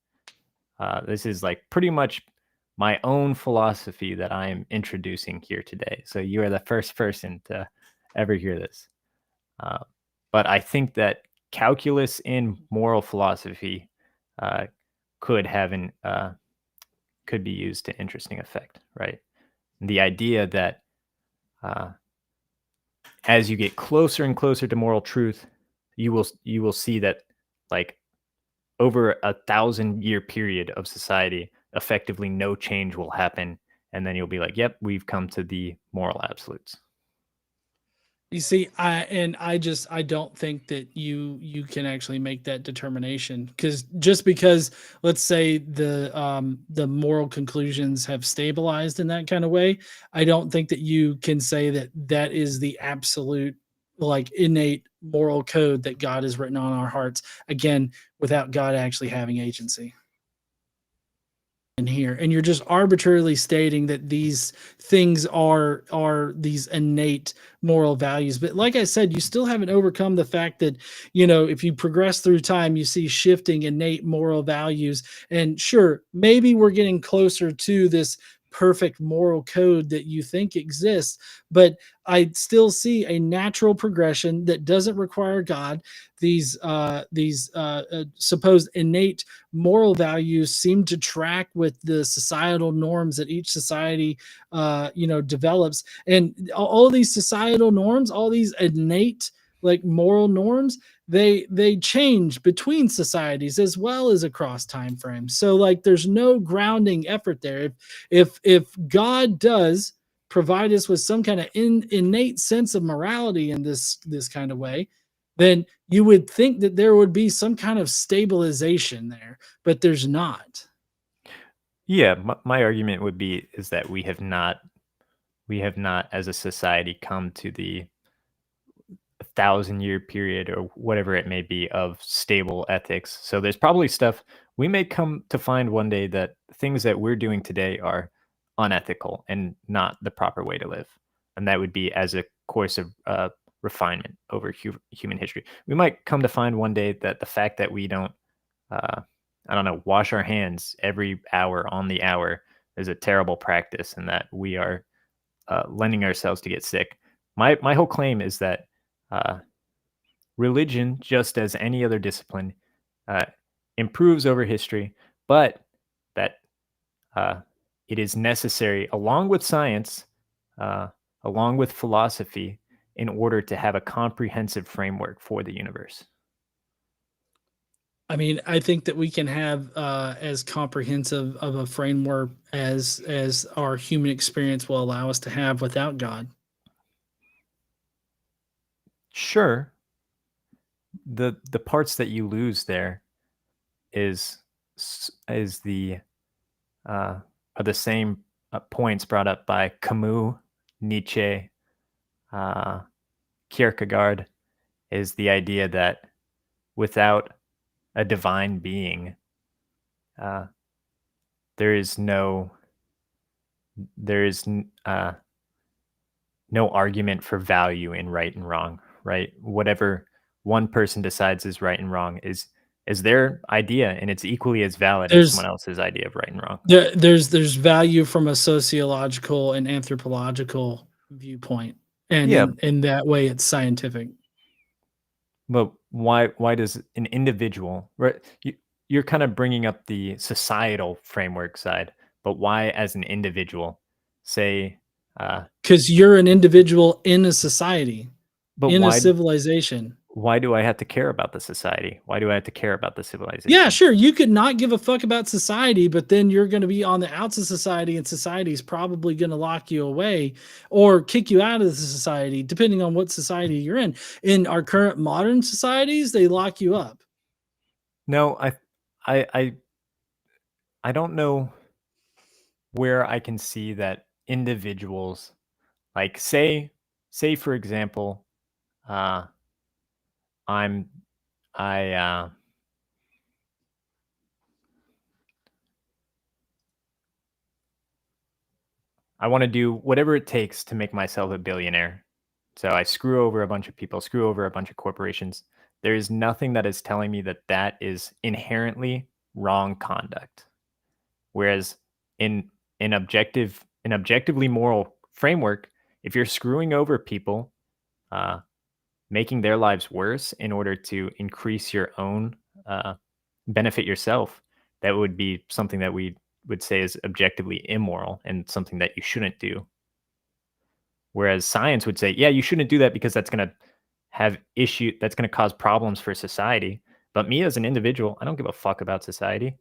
This is like pretty much my own philosophy that I am introducing here today. So you are the first person to ever hear this. But I think that calculus in moral philosophy could be used to interesting effect, right? The idea that as you get closer and closer to moral truth, you will see that like over 1,000-year period of society, effectively no change will happen, and then you'll be like, "Yep, we've come to the moral absolutes." You see, I don't think that you can actually make that determination, because let's say the moral conclusions have stabilized in that kind of way, I don't think that you can say that that is the absolute, like, innate moral code that God has written on our hearts, again, without God actually having agency in here. And you're just arbitrarily stating that these things are these innate moral values. But like I said, you still haven't overcome the fact that, if you progress through time, you see shifting innate moral values. And sure, maybe we're getting closer to this perfect moral code that you think exists, but I still see a natural progression that doesn't require God. These supposed innate moral values seem to track with the societal norms that each society develops, and all these societal norms, all these innate, like, moral norms, they change between societies as well as across time frames. So, like, there's no grounding effort there. If God does provide us with some kind of innate sense of morality in this kind of way, then you would think that there would be some kind of stabilization there, but there's not. Yeah, my argument would be is that we have not as a society come to the 1,000-year period or whatever it may be of stable ethics. So there's probably stuff we may come to find one day that things that we're doing today are unethical and not the proper way to live. And that would be as a course of refinement over human history. We might come to find one day that the fact that we don't, wash our hands every hour on the hour is a terrible practice, and that we are lending ourselves to get sick. My whole claim is that religion, just as any other discipline, improves over history, but that it is necessary, along with science, along with philosophy, in order to have a comprehensive framework for the universe? I mean, I think that we can have as comprehensive of a framework as our human experience will allow us to have without God. Sure. The parts that you lose there is the are the same points brought up by Camus, Nietzsche, Kierkegaard, is the idea that without a divine being, there is no argument for value in right and wrong, right? Whatever one person decides is right and wrong is their idea, and it's equally as valid as someone else's idea of right and wrong. There's value from a sociological and anthropological viewpoint, and in that way, it's scientific. But why does an individual, right? You're kind of bringing up the societal framework side, but why, as an individual, say? Because you're an individual in a society, but in a civilization. Why do I have to care about the society? Why do I have to care about the civilization? Yeah, sure. You could not give a fuck about society, but then you're going to be on the outs of society, and society is probably going to lock you away or kick you out of the society, depending on what society you're in. In our current modern societies, they lock you up. No, I don't know where I can see that individuals, like say for example, I want to do whatever it takes to make myself a billionaire. So I screw over a bunch of people, screw over a bunch of corporations. There is nothing that is telling me that that is inherently wrong conduct. Whereas in an objectively moral framework, if you're screwing over people, making their lives worse in order to increase your own benefit yourself, that would be something that we would say is objectively immoral and something that you shouldn't do. Whereas science would say, yeah, you shouldn't do that because that's going to cause problems for society. But me as an individual, I don't give a fuck about society.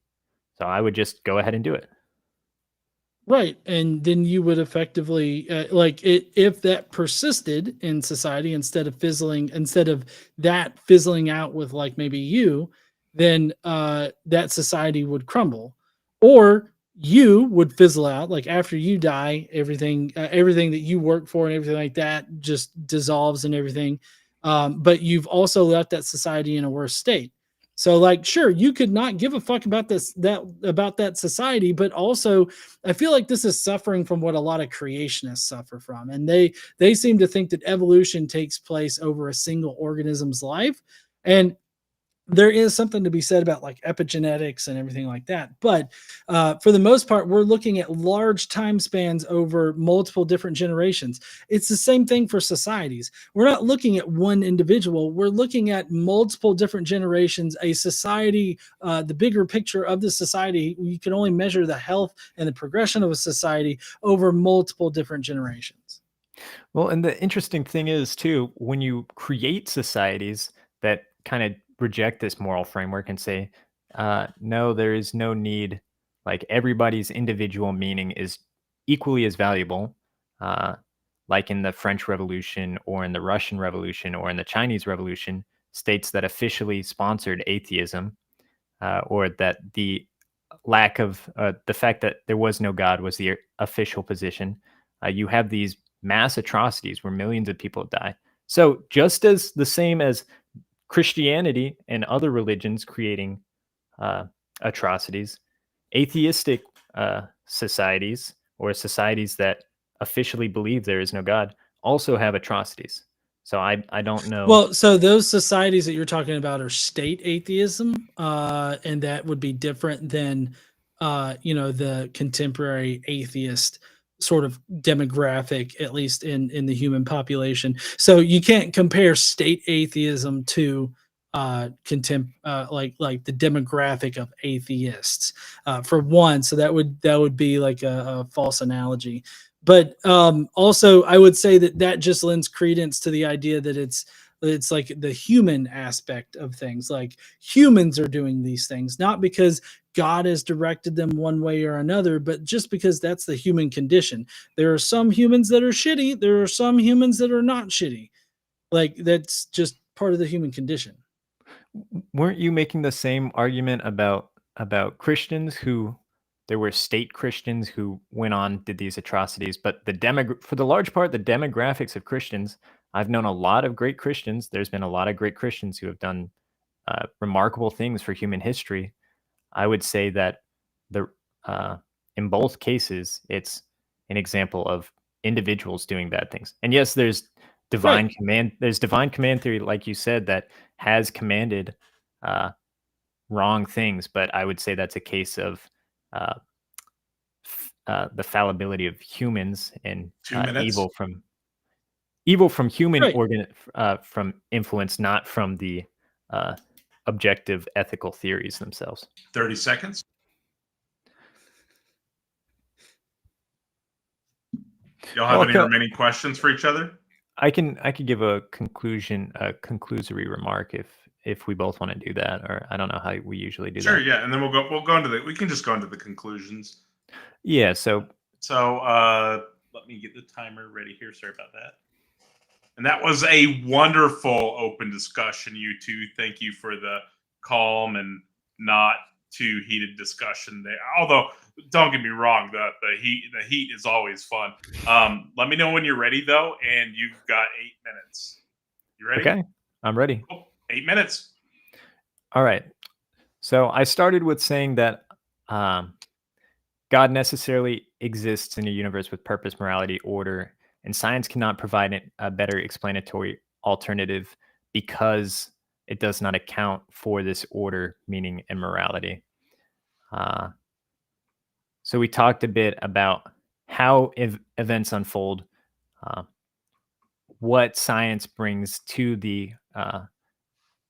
So I would just go ahead and do it. Right. And then you would effectively if that persisted in society, instead of that fizzling out with like maybe you, then that society would crumble, or you would fizzle out. Like after you die, everything that you work for and everything like that just dissolves and everything. But you've also left that society in a worse state. So like, sure, you could not give a fuck about about that society, but also I feel like this is suffering from what a lot of creationists suffer from. And they seem to think that evolution takes place over a single organism's life. And there is something to be said about like epigenetics and everything like that. But for the most part, we're looking at large time spans over multiple different generations. It's the same thing for societies. We're not looking at one individual. We're looking at multiple different generations, a society, the bigger picture of the society. You can only measure the health and the progression of a society over multiple different generations. Well, and the interesting thing is too, when you create societies that kind of reject this moral framework and say, no, there is no need, like everybody's individual meaning is equally as valuable, like in the French Revolution or in the Russian Revolution or in the Chinese Revolution, states that officially sponsored atheism, or that the fact that there was no God was the official position. You have these mass atrocities where millions of people die. So just as the same as Christianity and other religions creating atrocities, atheistic societies or societies that officially believe there is no God also have atrocities. So I don't know. Well, so those societies that you're talking about are state atheism, and that would be different than the contemporary atheist sort of demographic, at least in the human population. So you can't compare state atheism to like the demographic of atheists, for one. So that would be like a false analogy. But also, I would say that just lends credence to the idea that it's like the human aspect of things. Like humans are doing these things, not because God has directed them one way or another, but just because that's the human condition. There are some humans that are shitty. There are some humans that are not shitty. Like that's just part of the human condition. Weren't you making the same argument about Christians who there were state Christians who went on did these atrocities, but for the large part, the demographics of Christians, I've known a lot of great Christians. There's been a lot of great Christians who have done remarkable things for human history. I would say that the in both cases, it's an example of individuals doing bad things. And yes, there's divine command. There's divine command theory, like you said, that has commanded wrong things. But I would say that's a case of the fallibility of humans and evil from human from influence, not from the objective ethical theories themselves. 30 seconds. Y'all have any remaining questions for each other? I could give a conclusory remark if we both want to do that, or I don't know how we usually do that. Sure, yeah, and then we'll go into we can just go into the conclusions. Yeah, so let me get the timer ready here. Sorry about that. And that was a wonderful open discussion, you two. Thank you for the calm and not too heated discussion there. Although, don't get me wrong, the heat is always fun. Let me know when you're ready, though, and you've got 8 minutes. You ready? Okay, I'm ready. Cool. 8 minutes. All right. So I started with saying that God necessarily exists in a universe with purpose, morality, order, and science cannot provide a better explanatory alternative because it does not account for this order, meaning, and morality. So we talked a bit about how events unfold, what science brings to the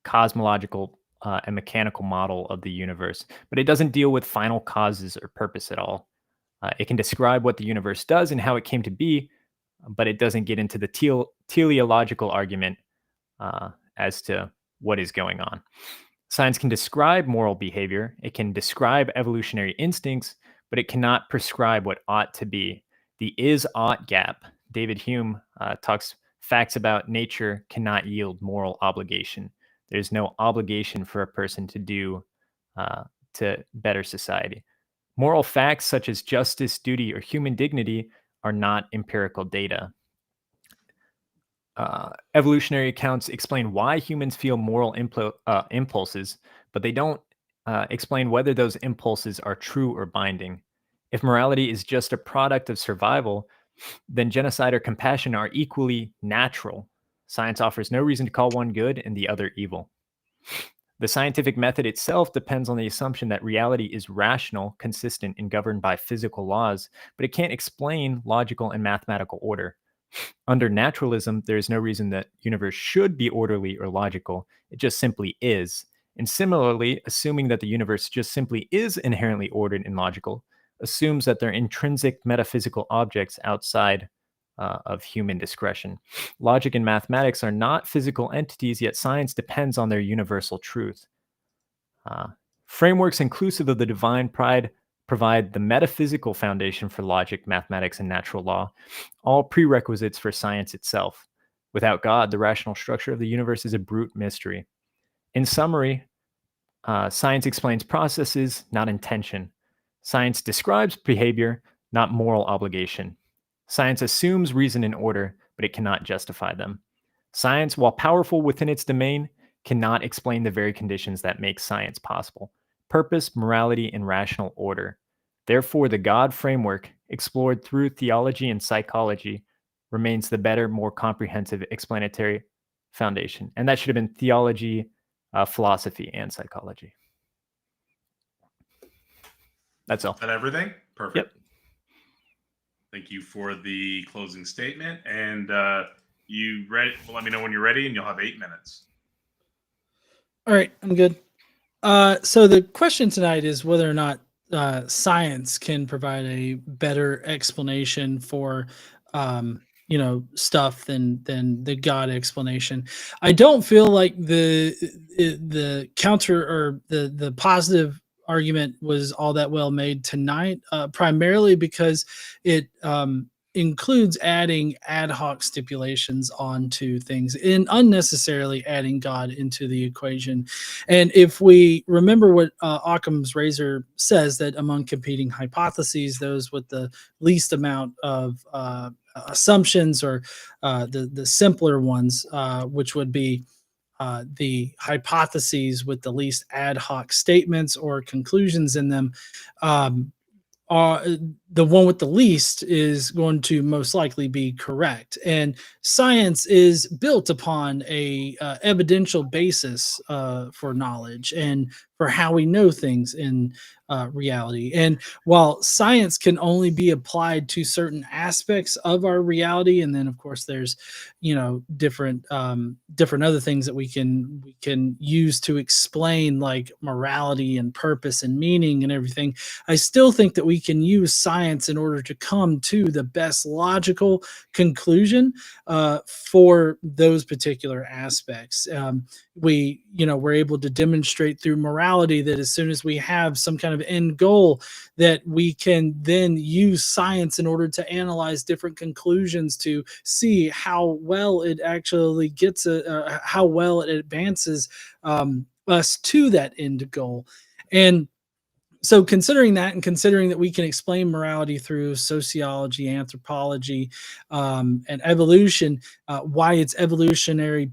cosmological and mechanical model of the universe, but it doesn't deal with final causes or purpose at all. It can describe what the universe does and how it came to be, but it doesn't get into the teleological argument as to what is going on. Science can describe moral behavior. It can describe evolutionary instincts, but it cannot prescribe what ought to be. The is-ought gap. David Hume talks facts about nature cannot yield moral obligation. There's no obligation for a person to do to better society. Moral facts such as justice, duty, or human dignity are not empirical data. Evolutionary accounts explain why humans feel moral impulses, but they don't explain whether those impulses are true or binding. If morality is just a product of survival, then genocide or compassion are equally natural. Science offers no reason to call one good and the other evil. The scientific method itself depends on the assumption that reality is rational, consistent, and governed by physical laws, but it can't explain logical and mathematical order. Under naturalism, there is no reason that universe should be orderly or logical. It just simply is. And similarly, assuming that the universe just simply is inherently ordered and logical assumes that they're intrinsic metaphysical objects outside of human discretion. Logic and mathematics are not physical entities, yet science depends on their universal truth. Frameworks inclusive of the divine pride provide the metaphysical foundation for logic, mathematics, and natural law, all prerequisites for science itself. Without God, the rational structure of the universe is a brute mystery. In summary, science explains processes, not intention. Science describes behavior, not moral obligation. Science assumes reason and order, but it cannot justify them. Science, while powerful within its domain, cannot explain the very conditions that make science possible: purpose, morality, and rational order. Therefore, the God framework, explored through theology and psychology, remains the better, more comprehensive explanatory foundation. And that should have been theology, philosophy, and psychology. That's all. Is that everything? Perfect. Yep. Thank you for the closing statement. And you ready? Well, let me know when you're ready, and you'll have 8 minutes. All right, I'm good. So the question tonight is whether or not science can provide a better explanation for, stuff than the God explanation. I don't feel like the counter or the positive argument was all that well made tonight, primarily because it includes adding ad hoc stipulations onto things and unnecessarily adding God into the equation. And if we remember what Occam's razor says, that among competing hypotheses, those with the least amount of assumptions, or the simpler ones, which would be the hypotheses with the least ad hoc statements or conclusions in them, um, the one with the least is going to most likely be correct. And science is built upon a evidential basis for knowledge and for how we know things in reality. And while science can only be applied to certain aspects of our reality, and then of course there's different other things that we can use to explain, like morality and purpose and meaning and everything, I still think that we can use science in order to come to the best logical conclusion for those particular aspects. We're able to demonstrate through morality that as soon as we have some kind of end goal, that we can then use science in order to analyze different conclusions to see how well it actually gets, how well it advances us to that end goal. And so considering that, and considering that we can explain morality through sociology, anthropology, and evolution, why it's evolutionarily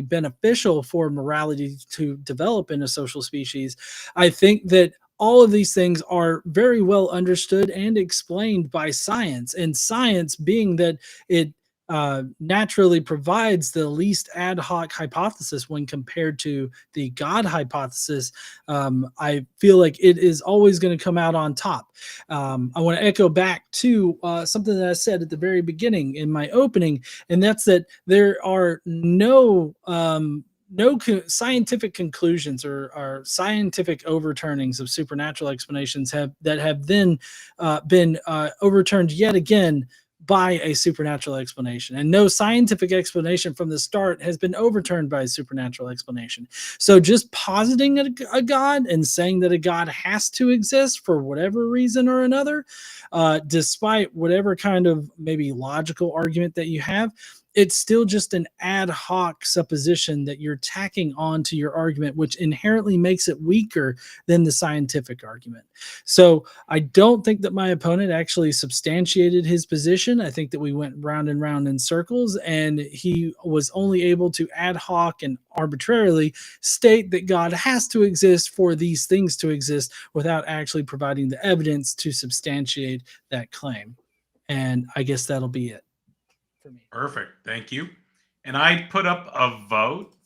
beneficial for morality to develop in a social species, I think that all of these things are very well understood and explained by science. And science, being that it naturally provides the least ad hoc hypothesis when compared to the God hypothesis, I feel like it is always going to come out on top. I want to echo back to something that I said at the very beginning in my opening, and that's that there are no scientific conclusions or scientific overturnings of supernatural explanations that have then been overturned yet again by a supernatural explanation. And no scientific explanation from the start has been overturned by a supernatural explanation. So just positing a God and saying that a God has to exist for whatever reason or another, despite whatever kind of maybe logical argument that you have, it's still just an ad hoc supposition that you're tacking on to your argument, which inherently makes it weaker than the scientific argument. So I don't think that my opponent actually substantiated his position. I think that we went round and round in circles, and he was only able to ad hoc and arbitrarily state that God has to exist for these things to exist without actually providing the evidence to substantiate that claim. And I guess that'll be it for me. Perfect. Thank you. And I put up a vote